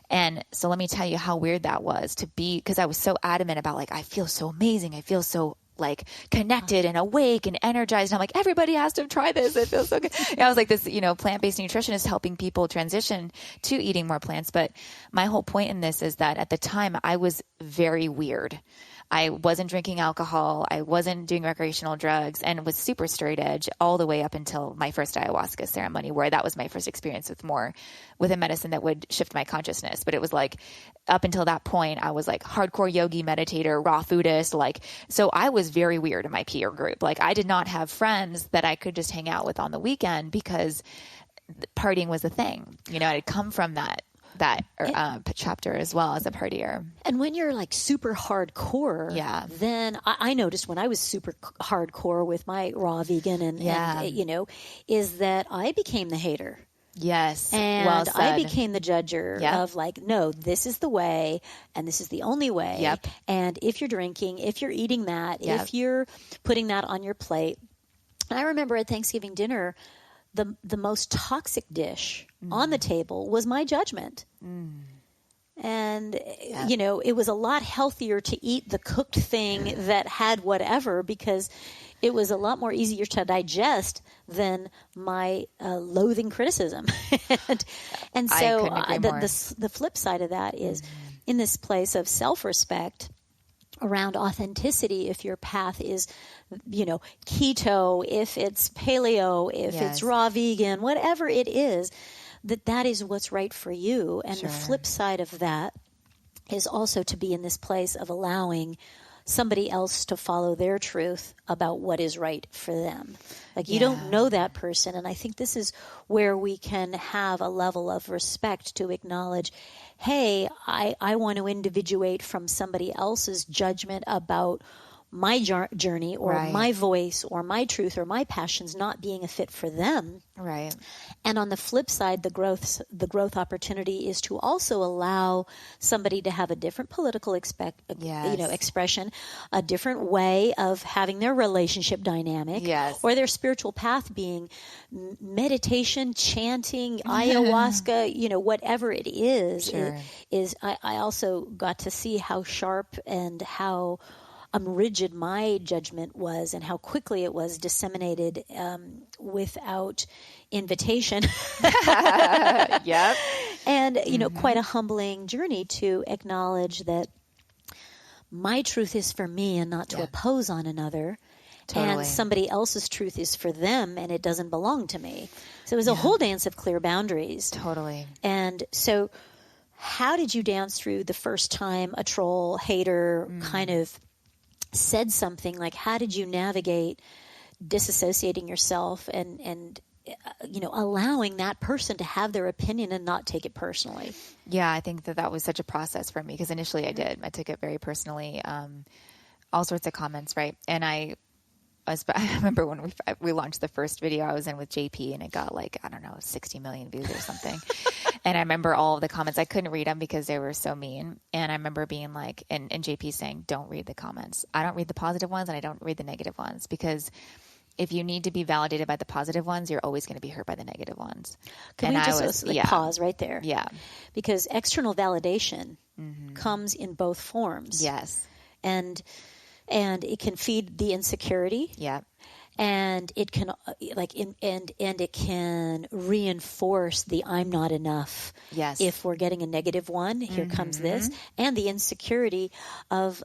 And so let me tell you how weird that was to be, because I was so adamant about like, I feel so amazing. I feel so like connected and awake and energized. And I'm like, everybody has to try this. It feels so good. I was like this, plant-based nutritionist helping people transition to eating more plants. But my whole point in this is that at the time I was very weird. I wasn't drinking alcohol. I wasn't doing recreational drugs, and was super straight edge all the way up until my first ayahuasca ceremony, where that was my first experience with a medicine that would shift my consciousness. But it was like, up until that point, I was like hardcore yogi meditator, raw foodist. Like, so I was very weird in my peer group. Like, I did not have friends that I could just hang out with on the weekend because partying was a thing. I had come from that chapter as well as a partier. And when you're like super hardcore, then I noticed when I was super hardcore with my raw vegan and is that I became the hater. Yes. And well said. I became the judger of like, no, this is the way and this is the only way. Yep. And if you're drinking, if you're eating that, if you're putting that on your plate. And I remember at Thanksgiving dinner, the most toxic dish on the table was my judgment. And, it was a lot healthier to eat the cooked thing that had whatever, because it was a lot more easier to digest than my loathing criticism. and so the flip side of that is in this place of self-respect around authenticity, if your path is, keto, if it's paleo, if it's raw vegan, whatever it is, that is what's right for you. And the flip side of that is also to be in this place of allowing somebody else to follow their truth about what is right for them. Like, you don't know that person. And I think this is where we can have a level of respect to acknowledge, hey, I want to individuate from somebody else's judgment about my journey or my voice or my truth or my passions not being a fit for them. Right. And on the flip side, the growth opportunity is to also allow somebody to have a different political expression, a different way of having their relationship dynamic, or their spiritual path being meditation, chanting, ayahuasca, whatever it is. I also got to see how sharp and how rigid my judgment was, and how quickly it was disseminated without invitation. Yep. And, quite a humbling journey to acknowledge that my truth is for me and not to oppose on another. Totally. And somebody else's truth is for them and it doesn't belong to me. So it was a whole dance of clear boundaries. Totally. And so how did you dance through the first time a troll, hater kind of said something? Like, how did you navigate disassociating yourself and allowing that person to have their opinion and not take it personally? Yeah, I think that was such a process for me, because initially I did. I took it very personally, all sorts of comments, right? And I remember when we launched the first video I was in with JP, and it got 60 million views or something. And I remember all of the comments. I couldn't read them because they were so mean. And I remember being like, and JP saying, don't read the comments. I don't read the positive ones and I don't read the negative ones, because if you need to be validated by the positive ones, you're always going to be hurt by the negative ones. Can we just pause right there? Yeah. Because external validation comes in both forms. Yes. And it can feed the insecurity. Yeah. And it can and it can reinforce the I'm not enough. Yes. If we're getting a negative one, here comes this, and the insecurity of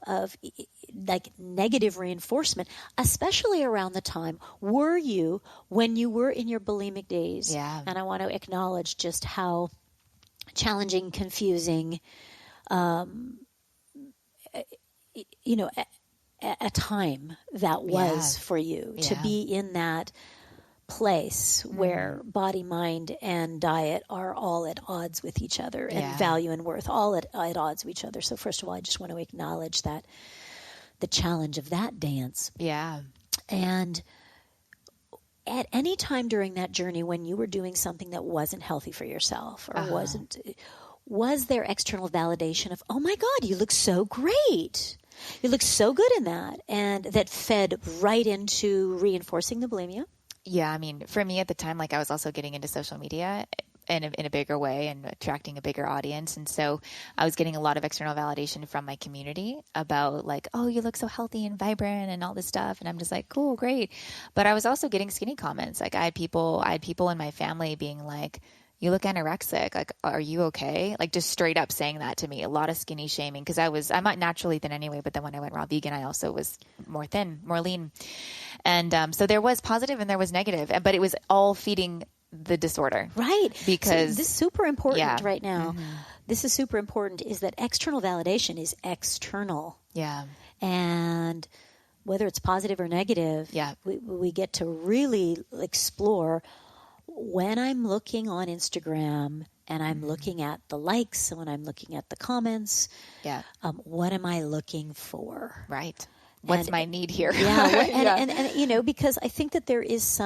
like negative reinforcement, especially around the time when you were in your bulimic days. Yeah. And I want to acknowledge just how challenging, confusing, a time that was for you to be in that place where body, mind, and diet are all at odds with each other, and value and worth all at odds with each other. So first of all, I just want to acknowledge that the challenge of that dance. Yeah. And at any time during that journey when you were doing something that wasn't healthy for yourself or was there external validation of, oh my God, you look so great. You look so good in that. And that fed right into reinforcing the bulimia? Yeah. I mean, for me at the time, like I was also getting into social media in a bigger way and attracting a bigger audience. And so I was getting a lot of external validation from my community about like, oh, you look so healthy and vibrant and all this stuff. And I'm just like, cool, great. But I was also getting skinny comments. Like I had people in my family being like, you look anorexic. Like, are you okay? Like just straight up saying that to me. A lot of skinny shaming because I'm not naturally thin anyway. But then when I went raw vegan, I also was more thin, more lean. And so there was positive and there was negative, but it was all feeding the disorder. Right. Because so this is super important right now. This is super important is that external validation is external. Yeah. And whether it's positive or negative, we get to really explore when I'm looking on Instagram and I'm looking at the likes and when I'm looking at the comments, what am I looking for? Right. What's my need here? And because I think that there is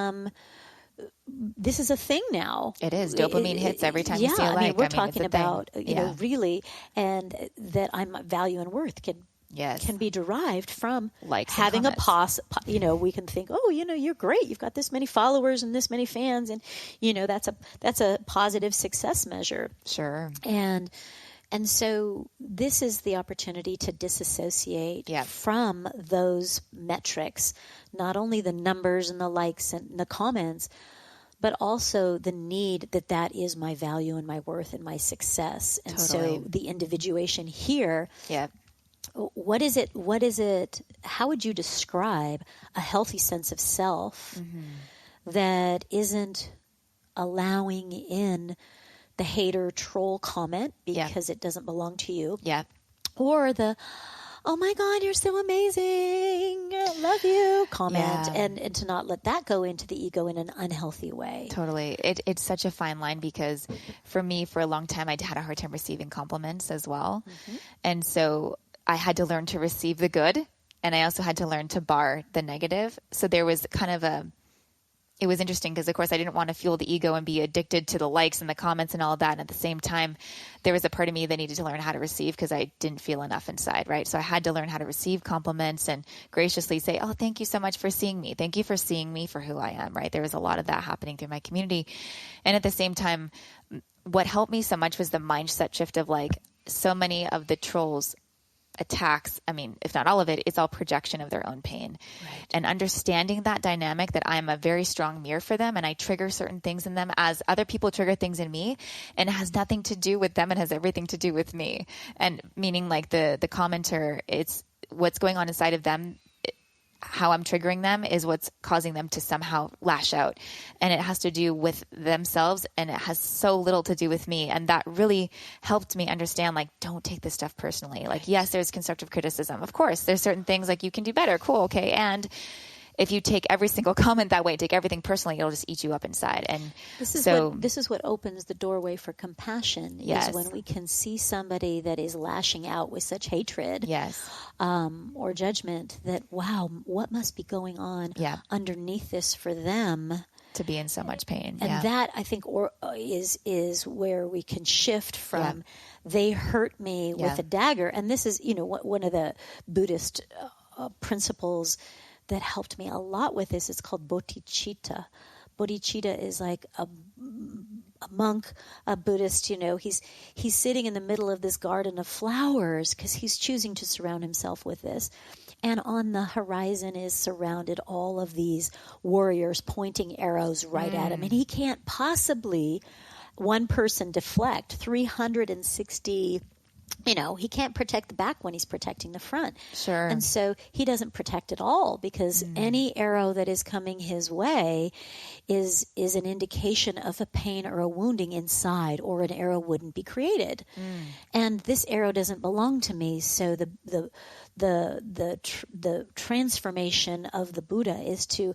this is a thing now. It is. Dopamine hits every time you see a like. I mean, we're talking about, really, and that value and worth can be derived from likes having we can think, oh, you're great. You've got this many followers and this many fans. And, that's a positive success measure. Sure. And so this is the opportunity to disassociate from those metrics, not only the numbers and the likes and the comments, but also the need that is my value and my worth and my success. And so the individuation here, what is it, how would you describe a healthy sense of self that isn't allowing in the hater troll comment because it doesn't belong to you. Yeah. Or the, oh my God, you're so amazing. I love you comment. And to not let that go into the ego in an unhealthy way. Totally. It's such a fine line because for me, for a long time, I had a hard time receiving compliments as well. And so I had to learn to receive the good. And I also had to learn to bar the negative. So there was kind of it was interesting because, of course, I didn't want to fuel the ego and be addicted to the likes and the comments and all of that. And at the same time, there was a part of me that needed to learn how to receive because I didn't feel enough inside, right? So I had to learn how to receive compliments and graciously say, oh, thank you so much for seeing me. Thank you for seeing me for who I am, right? There was a lot of that happening through my community. And at the same time, what helped me so much was the mindset shift of like so many of the trolls attacks, I mean, if not all of it, it's all projection of their own pain. Right. And understanding that dynamic that I'm a very strong mirror for them and I trigger certain things in them as other people trigger things in me, and it has nothing to do with them. It has everything to do with me. And meaning like the commenter, it's what's going on inside of them. How I'm triggering them is what's causing them to somehow lash out. And it has to do with themselves and it has so little to do with me. And that really helped me understand, like, don't take this stuff personally. Like, yes, there's constructive criticism. Of course, there's certain things like you can do better. Cool. Okay. And if you take every single comment that way, take everything personally, it'll just eat you up inside. And this is what opens the doorway for compassion. Yes. Is when we can see somebody that is lashing out with such hatred, yes, or judgment. That wow, what must be going on underneath this for them to be in so much pain? And that I think is where we can shift from they hurt me with a dagger. And this is one of the Buddhist principles that helped me a lot with this. It's called bodhicitta. Bodhicitta is like monk, a Buddhist, he's sitting in the middle of this garden of flowers because he's choosing to surround himself with this. And on the horizon is surrounded all of these warriors pointing arrows right at him. And he can't possibly, one person, deflect 360. He can't protect the back when he's protecting the front. Sure. And so he doesn't protect at all because any arrow that is coming his way is an indication of a pain or a wounding inside, or an arrow wouldn't be created. And this arrow doesn't belong to me. So the transformation of the Buddha is to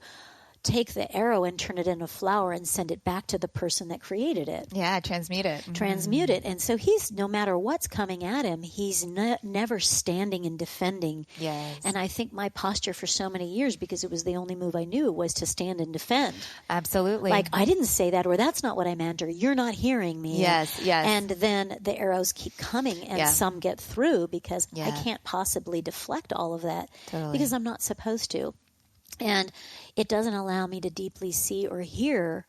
take the arrow and turn it into a flower and send it back to the person that created it. Yeah, transmute it. Transmute it. And so he's, no matter what's coming at him, he's never standing and defending. Yes. And I think my posture for so many years, because it was the only move I knew, was to stand and defend. Absolutely. Like, I didn't say that, or that's not what I meant, or you're not hearing me. Yes. And then the arrows keep coming, and some get through because I can't possibly deflect all of that because I'm not supposed to. And it doesn't allow me to deeply see or hear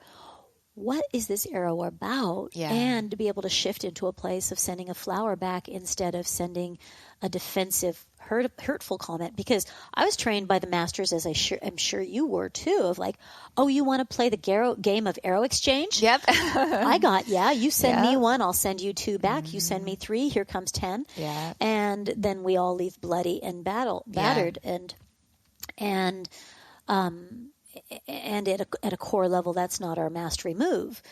what is this arrow about, and to be able to shift into a place of sending a flower back instead of sending a defensive, hurtful comment. Because I was trained by the masters, as I'm sure you were too, of like, oh, you want to play the game of arrow exchange? Yep. You send me one, I'll send you 2 back. You send me 3, here comes 10. Yeah. And then we all leave bloody and battered. And at a core level, that's not our mastery move.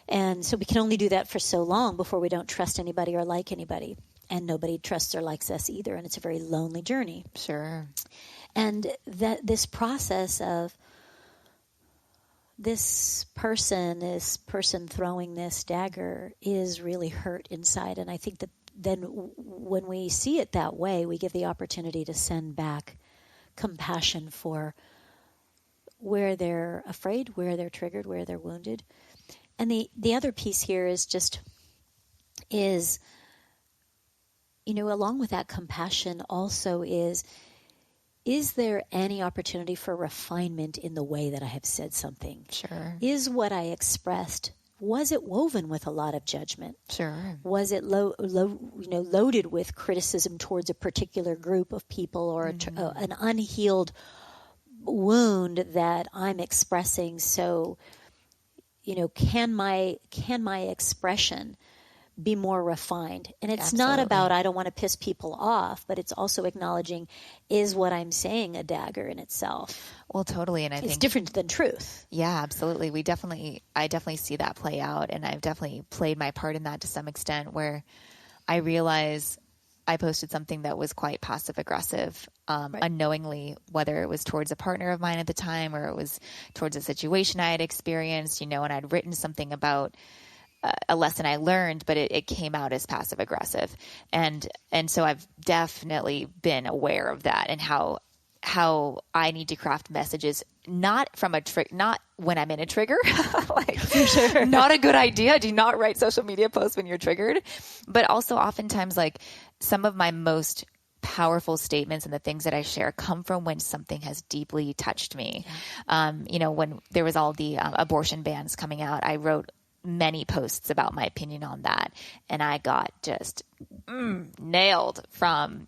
And so we can only do that for so long before we don't trust anybody or like anybody. And nobody trusts or likes us either. And it's a very lonely journey. Sure. And that this process of this person throwing this dagger is really hurt inside. And I think that then when we see it that way, we give the opportunity to send back compassion for where they're afraid, where they're triggered, where they're wounded. And the other piece here is along with that compassion also is there any opportunity for refinement in the way that I have said something? Sure. Is what I expressed, was it woven with a lot of judgment? Sure. Was it loaded with criticism towards a particular group of people, or an unhealed wound that I'm expressing? So, can my expression be more refined? And it's not about, I don't want to piss people off, but it's also acknowledging, is what I'm saying a dagger in itself? Well, totally. And I think it's different than truth. Yeah, absolutely. I definitely see that play out. And I've definitely played my part in that to some extent, where I realize I posted something that was quite passive aggressive, unknowingly, whether it was towards a partner of mine at the time, or it was towards a situation I had experienced, and I'd written something about a lesson I learned, but it came out as passive aggressive. And so I've definitely been aware of that, and how I need to craft messages, not when I'm in a trigger, for sure. Not a good idea. Do not write social media posts when you're triggered, but also oftentimes, like, some of my most powerful statements and the things that I share come from when something has deeply touched me. Yeah. When there was all the abortion bans coming out, I wrote many posts about my opinion on that, and I got just nailed from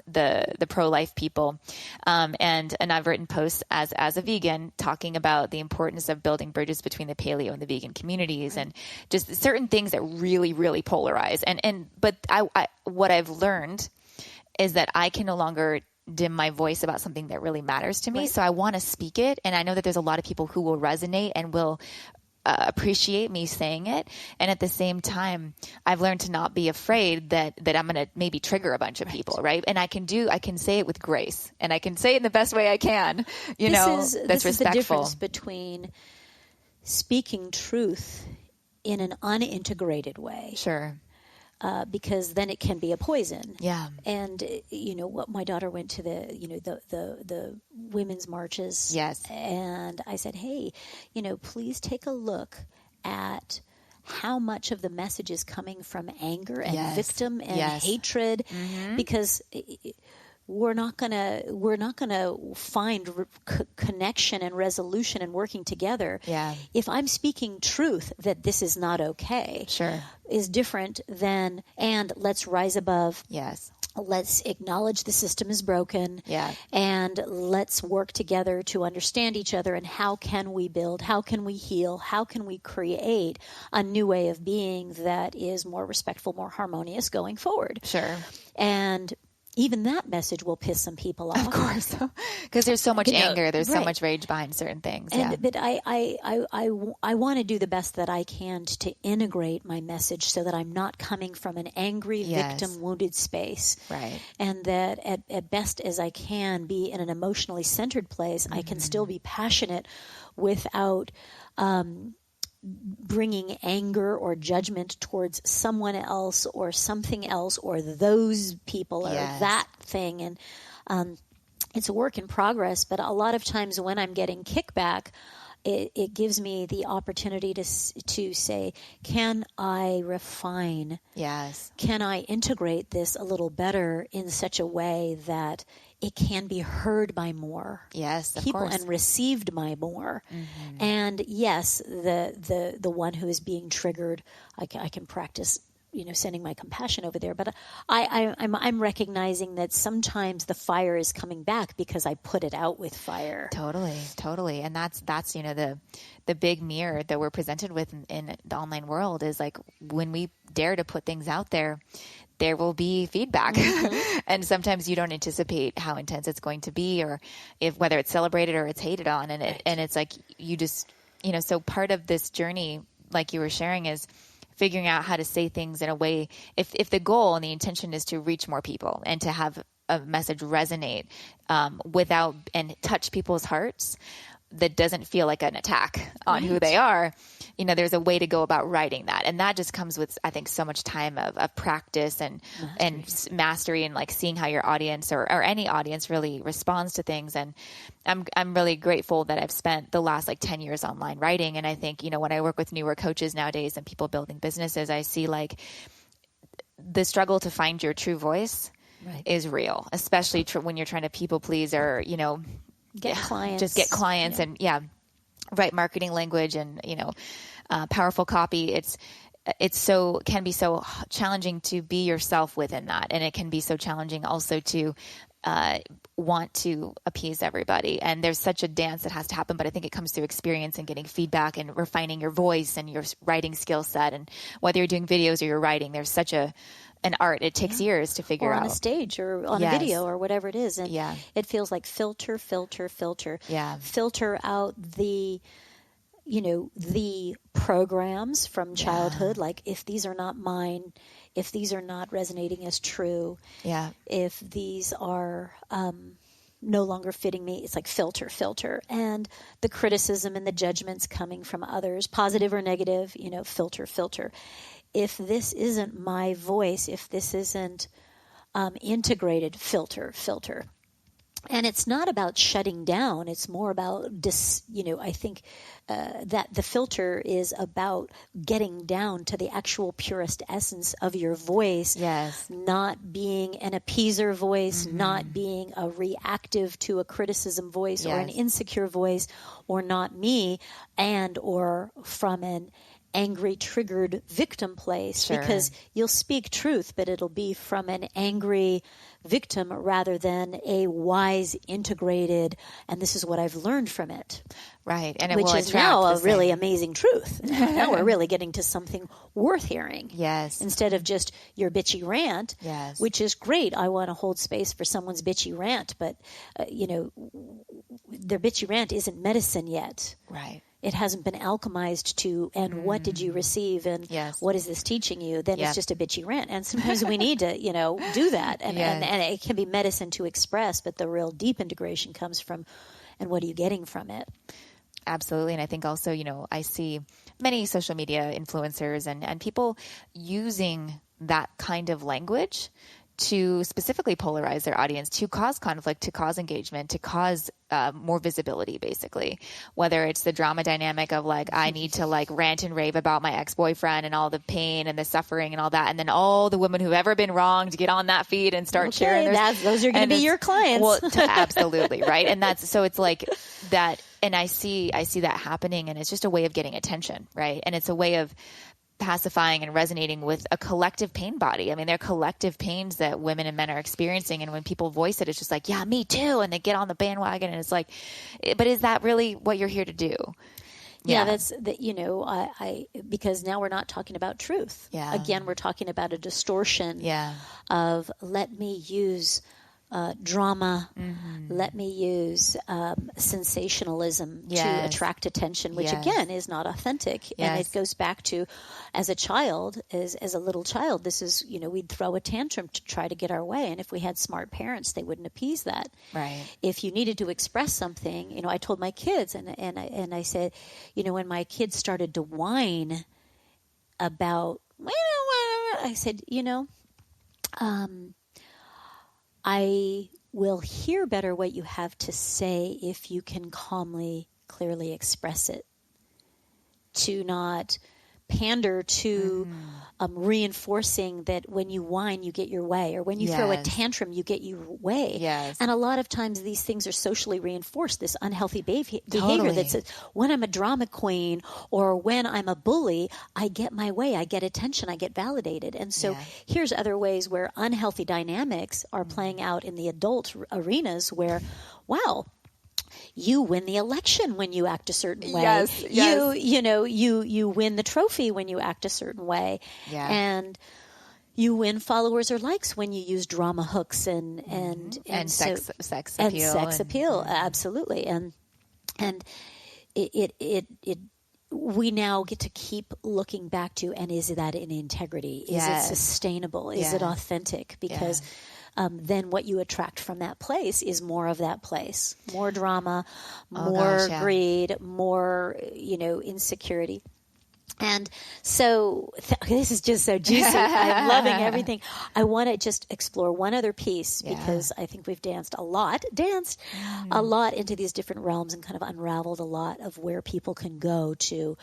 the pro-life people, and I've written posts as a vegan talking about the importance of building bridges between the paleo and the vegan communities, and just certain things that really, really polarize. But what I've learned is that I can no longer dim my voice about something that really matters to me. Right. So I want to speak it, and I know that there's a lot of people who will resonate and will appreciate me saying it. And at the same time, I've learned to not be afraid that I'm going to maybe trigger a bunch of people. Right. And I can say it with grace, and I can say it in the best way I can, that's respectful. This is the difference between speaking truth in an unintegrated way. Sure. Because then it can be a poison. Yeah. And what my daughter went to the women's marches. Yes. And I said, hey, please take a look at how much of the message is coming from anger and victim and hatred, because we're not gonna find connection and resolution and working together. Yeah. If I'm speaking truth that this is not okay, Sure. is different than, and let's rise above. Yes. Let's acknowledge the system is broken. Yeah. And let's work together to understand each other. And how can we build? How can we heal? How can we create a new way of being that is more respectful, more harmonious going forward? Sure. And even that message will piss some people off. Of course. Because there's so much anger. There's so right. much rage behind certain things. But I want to do the best that I can to integrate my message so that I'm not coming from an angry, victim, wounded space. Right. And that at best as I can be in an emotionally centered place, I can still be passionate without bringing anger or judgment towards someone else or something else or those people or that thing. And it's a work in progress, but a lot of times when I'm getting kickback, it gives me the opportunity to say, can I refine? Yes. Can I integrate this a little better in such a way that it can be heard by more people and received by more? Mm-hmm. And yes, the one who is being triggered, I can practice, sending my compassion over there. But I'm recognizing that sometimes the fire is coming back because I put it out with fire. Totally. And that's the big mirror that we're presented with in the online world is like when we dare to put things out there, there will be feedback. Mm-hmm. And sometimes you don't anticipate how intense it's going to be or whether it's celebrated or it's hated on. And it's like you just, so part of this journey, like you were sharing, is figuring out how to say things in a way, if the goal and the intention is to reach more people and to have a message resonate without and touch people's hearts, that doesn't feel like an attack on who they are, there's a way to go about writing that. And that just comes with, I think, so much time of practice and mastery and like seeing how your audience or any audience really responds to things. And I'm really grateful that I've spent the last 10 years online writing. And I think, when I work with newer coaches nowadays and people building businesses, I see the struggle to find your true voice is real, especially when you're trying to people please or, get clients. Just get clients and write marketing language and, powerful copy. Can be so challenging to be yourself within that. And it can be so challenging also to want to appease everybody. And there's such a dance that has to happen, but I think it comes through experience and getting feedback and refining your voice and your writing skill set. And whether you're doing videos or you're writing, there's such an art. It takes years to figure out. Or on a stage or on a video or whatever it is. And it feels like filter. Yeah. Filter out the programs from childhood. Like if these are not mine, if these are not resonating as true, if these are no longer fitting me, it's like filter. And the criticism and the judgments coming from others, positive or negative, filter. If this isn't my voice, if this isn't integrated, filter. And it's not about shutting down. It's more about, I think that the filter is about getting down to the actual purest essence of your voice. Yes. Not being an appeaser voice, not being a reactive to a criticism voice or an insecure voice, or not me, or from an angry, triggered victim place. Sure. Because you'll speak truth, but it'll be from an angry victim rather than a wise, integrated, and this is what I've learned from it. Right. And it which will is attract now a the really same. amazing truth. Now we're really getting to something worth hearing. Yes. Instead of just your bitchy rant, which is great. I want to hold space for someone's bitchy rant, but, their bitchy rant isn't medicine yet. Right. It hasn't been alchemized to, and what did you receive, and what is this teaching you? Then it's just a bitchy rant. And sometimes we need to, do that. And it can be medicine to express, but the real deep integration comes from, and what are you getting from it? Absolutely. And I think also, I see many social media influencers and people using that kind of language to specifically polarize their audience, to cause conflict, to cause engagement, to cause more visibility, basically. Whether it's the drama dynamic of like, I need to like rant and rave about my ex-boyfriend and all the pain and the suffering and all that. And then all the women who've ever been wronged get on that feed and start sharing. Those are going to be your clients. Well, absolutely. Right. And so it's like that. And I see that happening, and it's just a way of getting attention. Right. And it's a way of pacifying and resonating with a collective pain body. I mean, they're collective pains that women and men are experiencing. And when people voice it, it's just like, yeah, me too. And they get on the bandwagon, and it's like, but is that really what you're here to do? Yeah, that's that. I because now we're not talking about truth. Yeah. Again, we're talking about a distortion. Yeah. Of let me use drama. Mm-hmm. Let me use sensationalism to attract attention, which again is not authentic. Yes. And it goes back to, as a child, as a little child, this is, we'd throw a tantrum to try to get our way. And if we had smart parents, they wouldn't appease that. Right. If you needed to express something, I told my kids, and I said, when my kids started to whine about, I said, I will hear better what you have to say if you can calmly, clearly express it. To not pander to reinforcing that when you whine, you get your way, or when you throw a tantrum, you get your way. Yes. And a lot of times these things are socially reinforced, this unhealthy behavior Totally. that says, when I'm a drama queen or when I'm a bully, I get my way, I get attention, I get validated. And so here's other ways where unhealthy dynamics are playing out in the adult arenas where, wow, you win the election when you act a certain way. Yes. You win the trophy when you act a certain way. Yeah. And you win followers or likes when you use drama hooks and sex appeal. And sex appeal, absolutely. And it we now get to keep looking back to, and is that in integrity? Is it sustainable? Is it authentic? Because then what you attract from that place is more of that place. More drama, more greed, more, insecurity. And so this is just so juicy. I'm loving everything. I want to just explore one other piece because I think we've danced a lot into these different realms and kind of unraveled a lot of where people can go to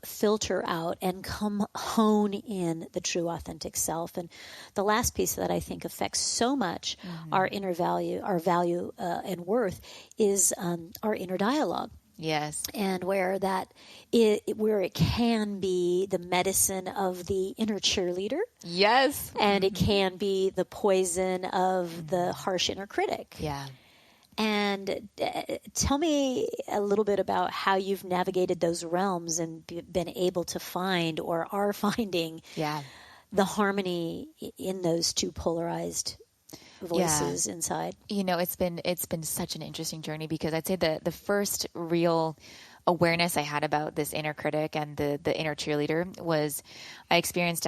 filter out and come hone in the true authentic self. And the last piece that I think affects so much our inner value, our value and worth is our inner dialogue. Yes. And where it can be the medicine of the inner cheerleader. Yes. And it can be the poison of the harsh inner critic. Yeah. And tell me a little bit about how you've navigated those realms and been able to find or are finding the harmony in those two polarized voices inside. It's been such an interesting journey because I'd say the first real awareness I had about this inner critic and the inner cheerleader was I experienced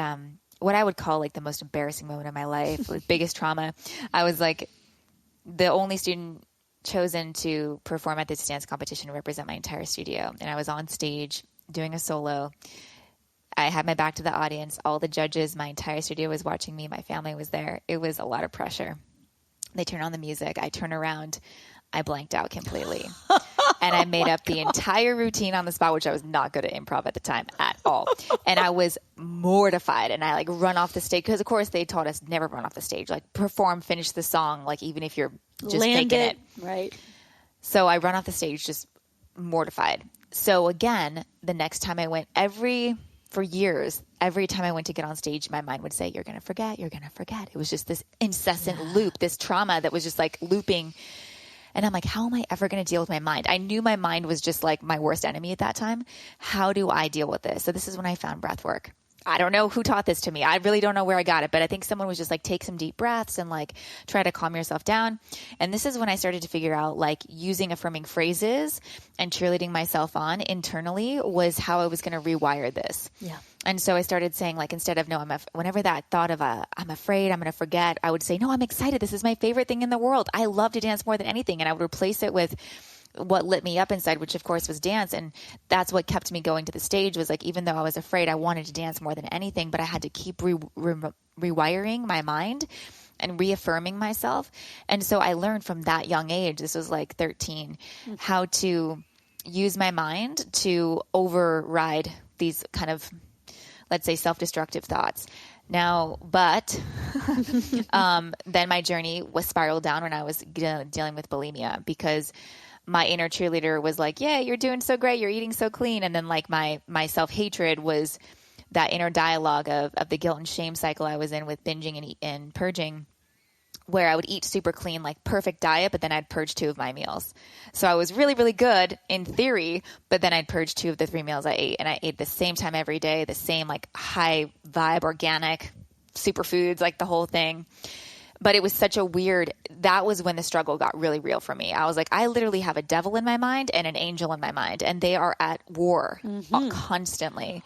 what I would call like the most embarrassing moment of my life, the biggest trauma. I was like the only student chosen to perform at this dance competition and represent my entire studio. And I was on stage doing a solo. I had my back to the audience. All the judges, my entire studio was watching me. My family was there. It was a lot of pressure. They turn on the music. I turn around. I blanked out completely. And I made up the entire routine on the spot, which I was not good at improv at the time at all. And I was mortified. And I run off the stage because, of course, they taught us never run off the stage. Perform, finish the song, even if you're just faking it. Right. So I run off the stage just mortified. So again, the next time I went, for years, every time I went to get on stage, my mind would say, you're going to forget, you're going to forget. It was just this incessant loop, this trauma that was just looping. And I'm like, how am I ever going to deal with my mind? I knew my mind was just my worst enemy at that time. How do I deal with this? So this is when I found breath work. I don't know who taught this to me. I really don't know where I got it, but I think someone was just take some deep breaths and try to calm yourself down. And this is when I started to figure out using affirming phrases and cheerleading myself on internally was how I was going to rewire this. Yeah. And so I started saying instead of, no, whenever that thought of I'm afraid, I'm going to forget, I would say, no, I'm excited. This is my favorite thing in the world. I love to dance more than anything. And I would replace it with, what lit me up inside, which of course was dance. And that's what kept me going to the stage, was like, even though I was afraid, I wanted to dance more than anything, but I had to keep rewiring my mind and reaffirming myself. And so I learned from that young age, this was like 13, how to use my mind to override these kind of, let's say, self-destructive thoughts. Now, but then my journey was spiraled down when I was dealing with bulimia, because my inner cheerleader was like, yeah, you're doing so great, you're eating so clean. And then like my self-hatred was that inner dialogue of the guilt and shame cycle I was in with binging and purging, where I would eat super clean, like perfect diet, but then I'd purge 2 of my meals. So I was really, really good in theory, but then I'd purge 2 of the 3 meals I ate. And I ate the same time every day, the same like high vibe, organic superfoods, like the whole thing. But it was such a weird, that was when the struggle got really real for me. I was like, I literally have a devil in my mind and an angel in my mind, and they are at war constantly.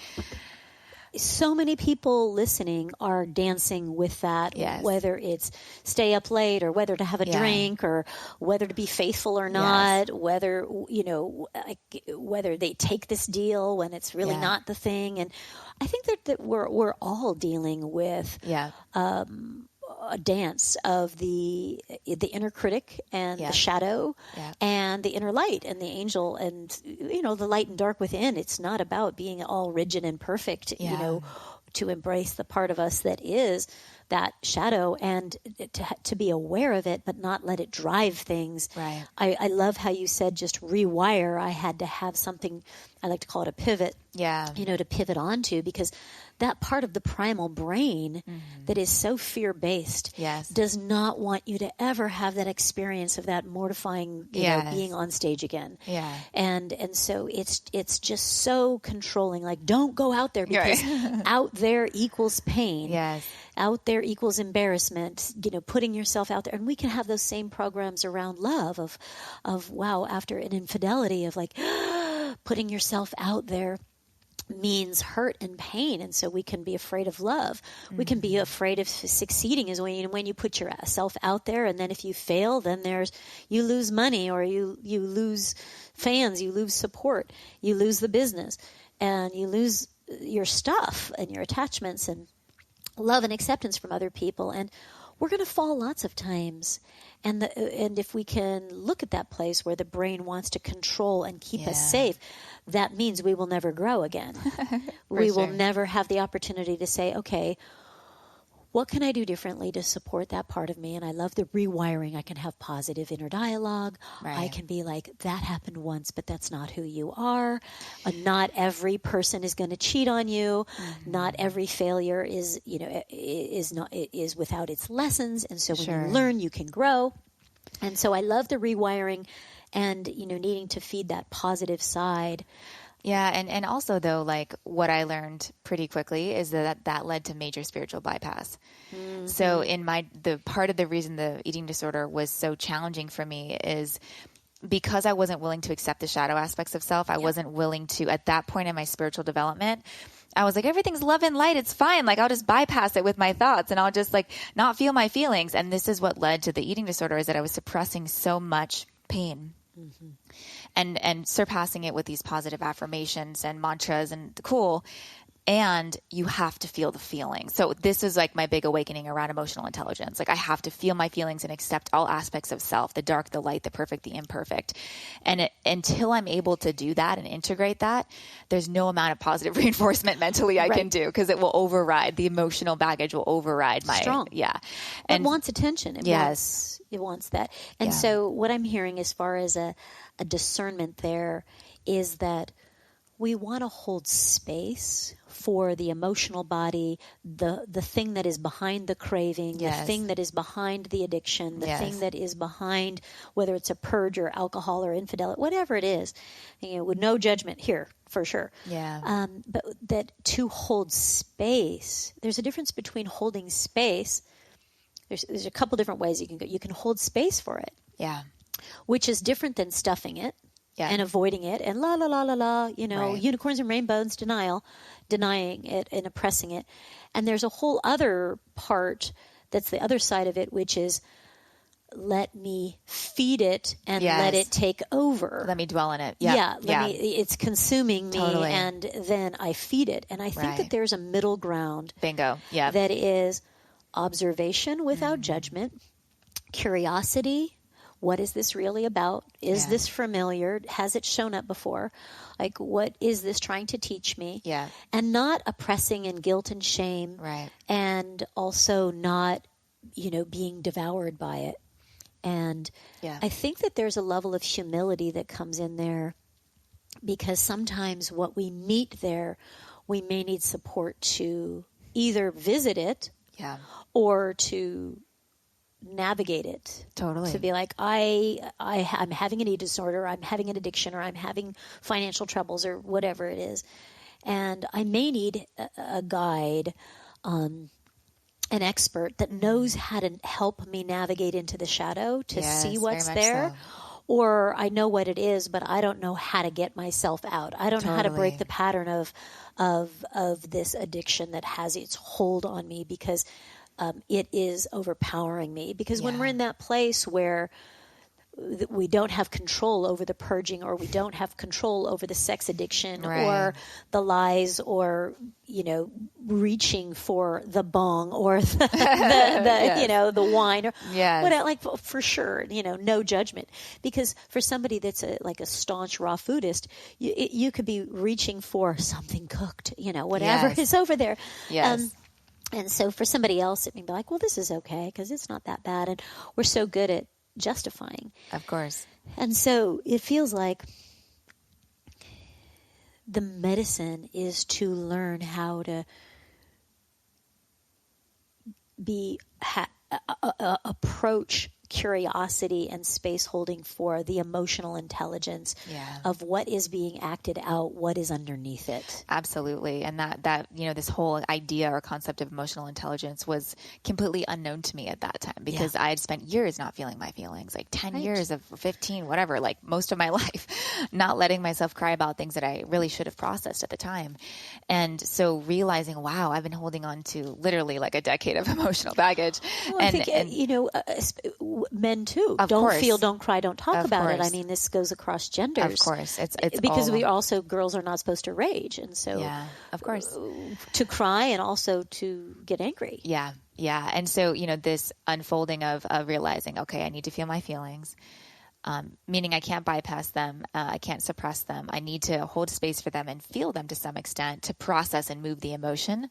So many people listening are dancing with that, Yes. whether it's stay up late or whether to have a drink or whether to be faithful or not, whether, whether they take this deal when it's really not the thing. And I think that we're all dealing with a dance of the inner critic and the shadow and the inner light and the angel and, the light and dark within. It's not about being all rigid and perfect, to embrace the part of us that is that shadow and to be aware of it, but not let it drive things. Right. I love how you said just rewire. I had to have something, I like to call it a pivot, to pivot onto, because that part of the primal brain that is so fear-based does not want you to ever have that experience of that mortifying, being on stage again. Yeah. And so it's just so controlling. Like, don't go out there, because out there equals pain. Yes. Out there equals embarrassment, putting yourself out there. And we can have those same programs around love of wow, after an infidelity of like putting yourself out there means hurt and pain. And so we can be afraid of love. We can be afraid of succeeding is when you put yourself out there, and then if you fail, then you lose money, or you lose fans, you lose support, you lose the business, and you lose your stuff and your attachments and love and acceptance from other people. And we're going to fall lots of times. And if we can look at that place where the brain wants to control and keep us safe, that means we will never grow again. We will never have the opportunity to say, okay, what can I do differently to support that part of me? And I love the rewiring. I can have positive inner dialogue. Right. I can be like, that happened once, but that's not who you are. Not every person is going to cheat on you. Not every failure is without its lessons. And so when you learn, you can grow. And so I love the rewiring and, needing to feed that positive side. Yeah. And also though, like what I learned pretty quickly is that led to major spiritual bypass. So the part of the reason the eating disorder was so challenging for me is because I wasn't willing to accept the shadow aspects of self. I wasn't willing to, at that point in my spiritual development, I was like, everything's love and light. It's fine. Like, I'll just bypass it with my thoughts and I'll just like not feel my feelings. And this is what led to the eating disorder, is that I was suppressing so much pain. And surpassing it with these positive affirmations and mantras and cool. And you have to feel the feeling. So this is like my big awakening around emotional intelligence. Like, I have to feel my feelings and accept all aspects of self, the dark, the light, the perfect, the imperfect. And until I'm able to do that and integrate that, there's no amount of positive reinforcement mentally I can do, because it will override, the emotional baggage will override my, And it wants attention. It wants that. And so what I'm hearing as far as a discernment there is that we want to hold space for the emotional body, the thing that is behind the craving, the thing that is behind the addiction, the thing that is behind, whether it's a purge or alcohol or infidelity, whatever it is, with no judgment here, for sure. Yeah. But that to hold space, there's a difference between holding space. There's a couple different ways you can go. You can hold space for it. Yeah. Which is different than stuffing it. And avoiding it and la, la, la, la, la, unicorns and rainbows, denying it and oppressing it. And there's a whole other part that's the other side of it, which is let me feed it and let it take over. Let me dwell in it. It's consuming me, Totally. and then I feed it. And I think that there's a middle ground. Bingo. Yeah. That is observation without judgment, curiosity. What is this really about? Is this familiar? Has it shown up before? Like, what is this trying to teach me? Yeah. And not oppressing and guilt and shame. Right. And also not, being devoured by it. And I think that there's a level of humility that comes in there, because sometimes what we meet there, we may need support to either visit it or to navigate it. Totally. To be like, I'm having an eating disorder, I'm having an addiction, or I'm having financial troubles, or whatever it is. And I may need a guide, an expert that knows how to help me navigate into the shadow to see what's there. So. Or I know what it is, but I don't know how to get myself out. I don't know how to break the pattern of this addiction that has its hold on me, because it is overpowering me. Because when we're in that place where we don't have control over the purging, or we don't have control over the sex addiction, or the lies, or reaching for the bong, or the the wine, or what, like, for sure, no judgment. Because for somebody that's like a staunch raw foodist, you could be reaching for something cooked, whatever is over there. And so for somebody else, it may be like, well, this is okay because it's not that bad. And we're so good at justifying. Of course. And so it feels like the medicine is to learn how to approach curiosity and space holding for the emotional intelligence of what is being acted out, what is underneath it. Absolutely. And that this whole idea or concept of emotional intelligence was completely unknown to me at that time, because I had spent years not feeling my feelings, like 10 years of 15, whatever, like most of my life, not letting myself cry about things that I really should have processed at the time. And so realizing, wow, I've been holding on to literally like a decade of emotional baggage. Well, I think, men too. Don't feel, don't cry, don't talk about it. I mean, this goes across genders. Of course. It's because we also, girls are not supposed to rage. And so, of course, to cry and also to get angry. Yeah. And so, this unfolding of realizing, okay, I need to feel my feelings. Meaning I can't bypass them. I can't suppress them. I need to hold space for them and feel them to some extent to process and move the emotion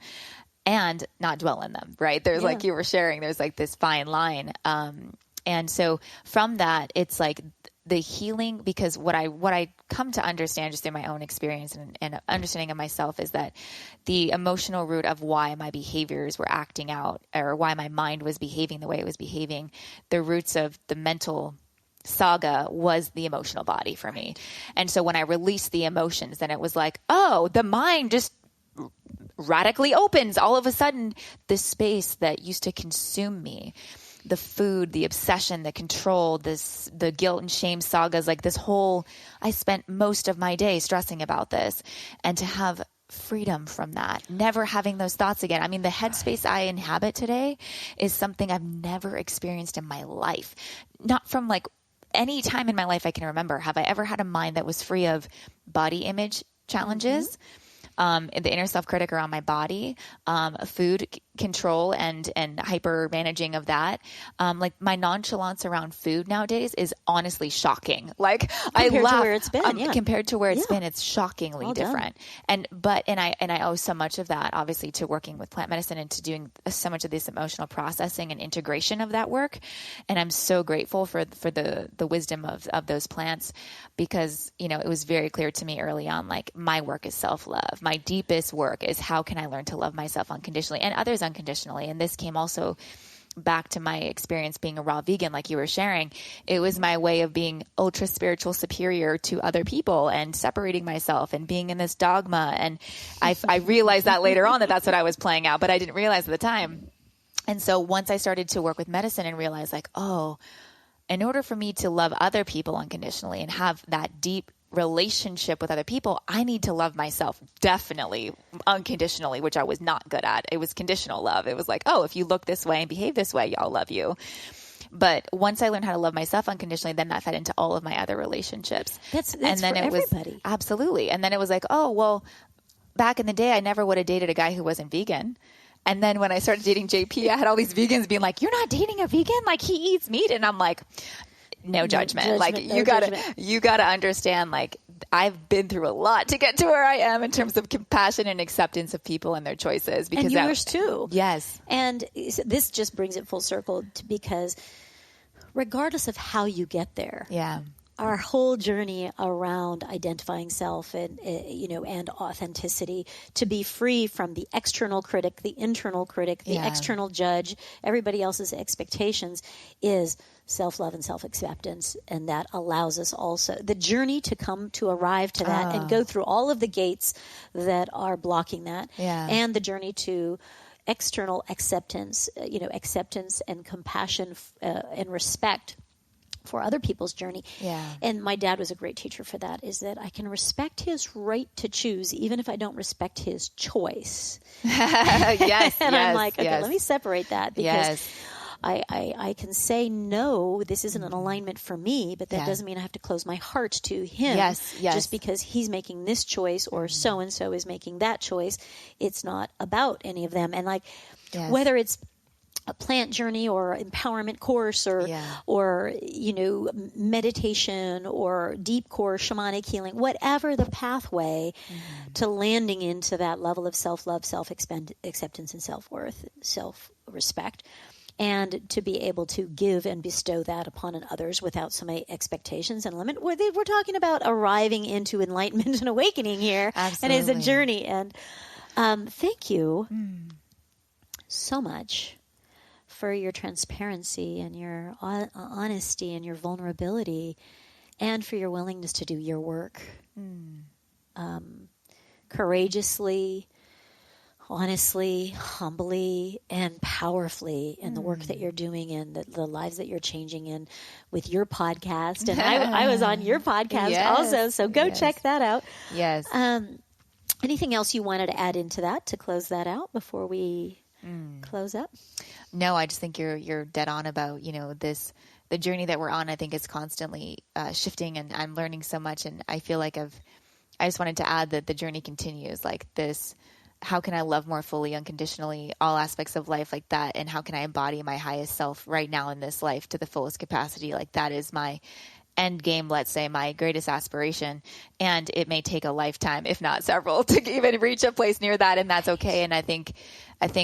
and not dwell in them. Right. There's like you were sharing, there's like this fine line. And so from that, it's like the healing, because what I come to understand just through my own experience and understanding of myself is that the emotional root of why my behaviors were acting out, or why my mind was behaving the way it was behaving, the roots of the mental saga was the emotional body for me. And so when I released the emotions, then it was like, oh, the mind just radically opens. All of a sudden, the space that used to consume me, the food, the obsession, the control, the guilt and shame sagas, like this whole, I spent most of my day stressing about this, and to have freedom from that, never having those thoughts again. I mean, the headspace I inhabit today is something I've never experienced in my life. Not from like any time in my life I can remember have I ever had a mind that was free of body image challenges, the inner self-critic around my body, food control and hyper managing of that. Like my nonchalance around food nowadays is honestly shocking. Like compared I laugh to where it's been, compared to where it's been, it's shockingly different. And I owe so much of that obviously to working with plant medicine and to doing so much of this emotional processing and integration of that work. And I'm so grateful for the wisdom of those plants, because, it was very clear to me early on, like my work is self-love. My deepest work is how can I learn to love myself unconditionally and others unconditionally. And this came also back to my experience being a raw vegan, like you were sharing. It was my way of being ultra spiritual superior to other people and separating myself and being in this dogma. And I realized that later on that's what I was playing out, but I didn't realize at the time. And so once I started to work with medicine and realized like, oh, in order for me to love other people unconditionally and have that deep relationship with other people, I need to love myself definitely unconditionally, which I was not good at. It was conditional love. It was like, oh, if you look this way and behave this way, I'll love you. But once I learned how to love myself unconditionally, then that fed into all of my other relationships. That's and then for it was everybody. absolutely. And then it was like, oh, well, back in the day, I never would have dated a guy who wasn't vegan. And then when I started dating JP, I had all these vegans being like, you're not dating a vegan? Like, he eats meat. And I'm like, no judgment. Like, you gotta understand, like, I've been through a lot to get to where I am in terms of compassion and acceptance of people and their choices. Because and yours too. Yes. And this just brings it full circle because regardless of how you get there. Yeah. Our whole journey around identifying self and, and authenticity, to be free from the external critic, the internal critic, the external judge, everybody else's expectations, is self-love and self-acceptance. And that allows us also the journey to arrive to that and go through all of the gates that are blocking that, and the journey to external acceptance, acceptance and compassion and respect for other people's journey. Yeah. And my dad was a great teacher for that, is that I can respect his right to choose, even if I don't respect his choice. Yes. And I'm like, okay, yes. Let me separate that, because I can say, no, this isn't an alignment for me, but that doesn't mean I have to close my heart to him. Yes. Just because he's making this choice or so-and-so is making that choice. It's not about any of them. And like, whether it's a plant journey or empowerment course or meditation or deep core shamanic healing, whatever the pathway to landing into that level of self-love, self-acceptance and self-worth, self-respect, and to be able to give and bestow that upon others without so many expectations and limit. We're talking about arriving into enlightenment and awakening here. Absolutely. And it's a journey. And thank you so much for your transparency and your honesty and your vulnerability, and for your willingness to do your work courageously, honestly, humbly, and powerfully in the work that you're doing and the lives that you're changing in with your podcast. And I was on your podcast also, so go check that out. Yes. Anything else you wanted to add into that to close that out before we close up? No, I just think you're dead on about, the journey that we're on. I think is constantly shifting, and I'm learning so much. And I feel like I just wanted to add that the journey continues, like this. How can I love more fully, unconditionally, all aspects of life like that? And how can I embody my highest self right now in this life to the fullest capacity? Like, that is my end game, let's say, my greatest aspiration. And it may take a lifetime, if not several, to even reach a place near that. And that's okay. And I think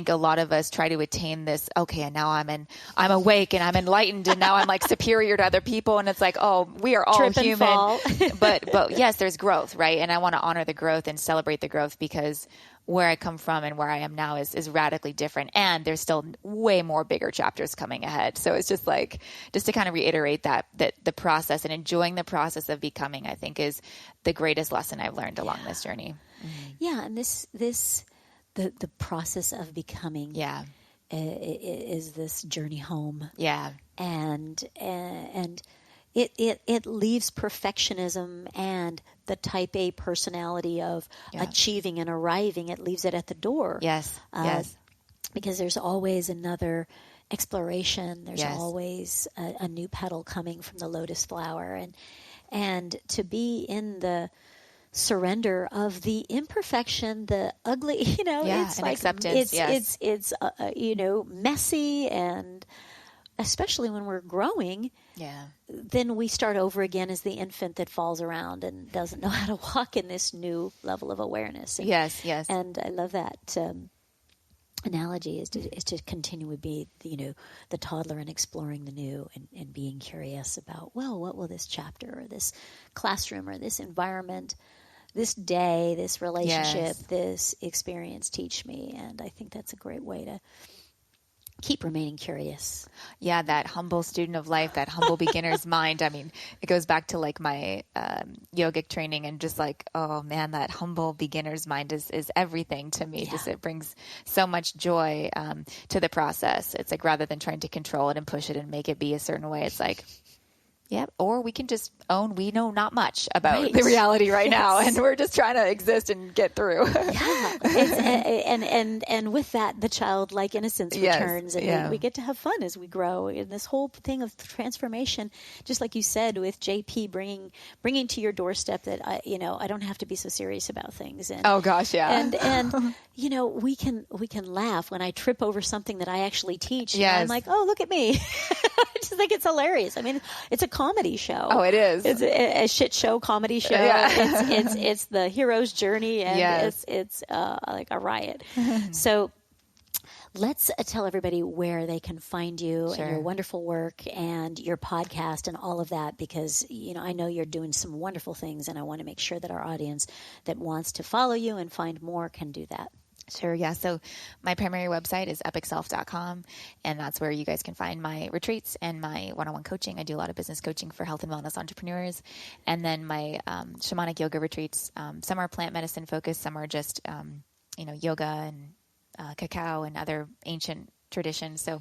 a lot of us try to attain this, okay, and now I'm awake and I'm enlightened and now I'm like superior to other people. And it's like, oh, we are all Trip and human. fall. but yes, there's growth, right? And I want to honor the growth and celebrate the growth, because where I come from and where I am now is radically different. And there's still way more bigger chapters coming ahead. So it's just like, just to kind of reiterate that the process and enjoying the process of becoming, I think, is the greatest lesson I've learned along this journey. Yeah. And the process of becoming is this journey home. Yeah. And it leaves perfectionism and the type A personality of achieving and arriving. It leaves it at the door. Yes. Yes. Because there's always another exploration. There's always a new petal coming from the lotus flower, and to be in the surrender of the imperfection, the ugly, it's like acceptance. It's messy, and especially when we're growing, then we start over again as the infant that falls around and doesn't know how to walk in this new level of awareness. And, yes. And I love that analogy is to continue to be, the toddler and exploring the new and being curious about, well, what will this chapter or this classroom or this environment, this day, this relationship, this experience teach me? And I think that's a great way to keep remaining curious. Yeah, that humble student of life, that humble beginner's mind. I mean, it goes back to like my yogic training, and just like, oh man, that humble beginner's mind is everything to me. Just it brings so much joy to the process. It's like, rather than trying to control it and push it and make it be a certain way, it's like, Yep. Or we can just own we know not much about the reality right now, and we're just trying to exist and get through. And with that, the childlike innocence returns, and we get to have fun as we grow. And this whole thing of transformation, just like you said, with JP bringing to your doorstep that I don't have to be so serious about things. And oh gosh, yeah. And we can laugh when I trip over something that I actually teach. Yes. I'm like, oh, look at me. I just think it's hilarious. I mean, it's a comedy show. Oh, it is. It's a shit show, comedy show. Yeah. It's the hero's journey, and it's like a riot. So let's tell everybody where they can find you and your wonderful work and your podcast and all of that, because I know you're doing some wonderful things, and I want to make sure that our audience that wants to follow you and find more can do that. Sure. Yeah. So my primary website is epicself.com, and that's where you guys can find my retreats and my one-on-one coaching. I do a lot of business coaching for health and wellness entrepreneurs. And then my shamanic yoga retreats, some are plant medicine focused, some are just, yoga and cacao and other ancient traditions. So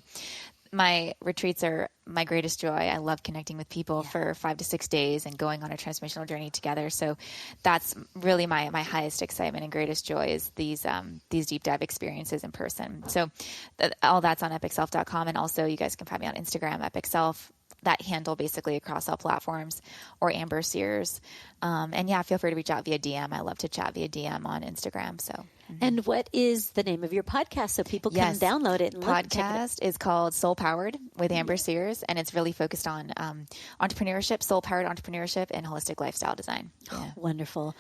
my retreats are my greatest joy. I love connecting with people for 5 to 6 days and going on a transformational journey together. So that's really my highest excitement and greatest joy is these deep dive experiences in person. So all that's on epicself.com. And also you guys can find me on Instagram, epicself, that handle basically across all platforms, or Amber Sears. And feel free to reach out via DM. I love to chat via DM on Instagram. So. And what is the name of your podcast so people can download it? And podcast is called Soul Powered with Amber Sears, and it's really focused on entrepreneurship, soul powered entrepreneurship, and holistic lifestyle design. Yeah. Wonderful.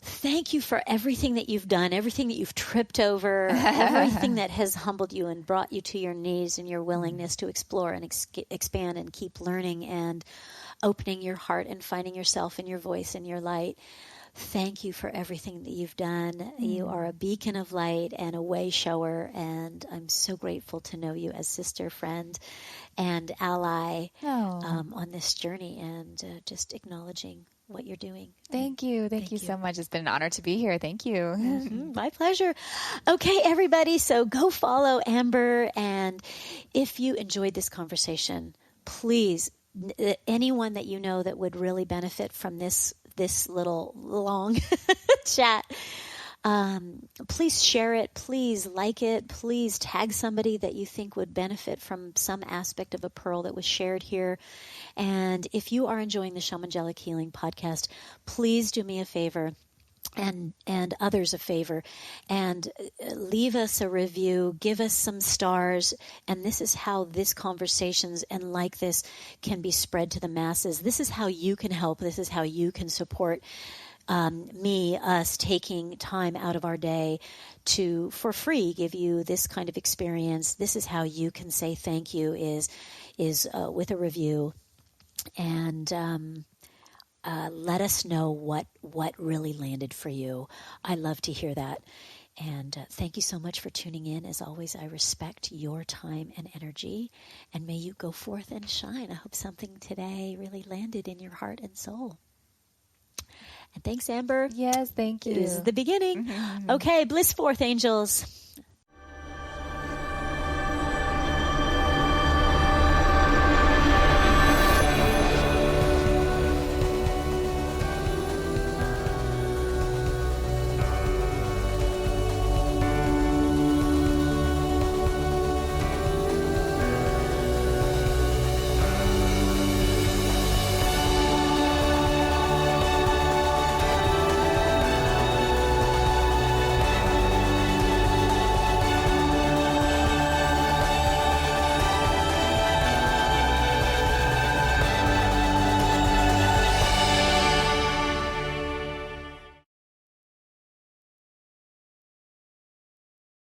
Thank you for everything that you've done, everything that you've tripped over, everything that has humbled you and brought you to your knees, and your willingness to explore and expand and keep learning and opening your heart and finding yourself and your voice and your light. Thank you for everything that you've done. You are a beacon of light and a way shower, and I'm so grateful to know you as sister, friend, and ally on this journey, and just acknowledging what you're doing. Thank you. Thank you so much. It's been an honor to be here. Thank you. My pleasure. Okay, everybody. So go follow Amber, and if you enjoyed this conversation, please, anyone that you know that would really benefit from this little long chat, please share it, please like it, please tag somebody that you think would benefit from some aspect of a pearl that was shared here. And if you are enjoying the Shamangelic Healing Podcast, please do me a favor and others a favor, and leave us a review, give us some stars, and this is how this conversations and like this can be spread to the masses. This is how you can help. This is how you can support us taking time out of our day to, for free, give you this kind of experience. This is how you can say thank you is with a review, and let us know what really landed for you. I love to hear that. And thank you so much for tuning in. As always, I respect your time and energy, and may you go forth and shine. I hope something today really landed in your heart and soul. And thanks, Amber. Yes, thank you. This is the beginning. Okay, bliss forth, angels.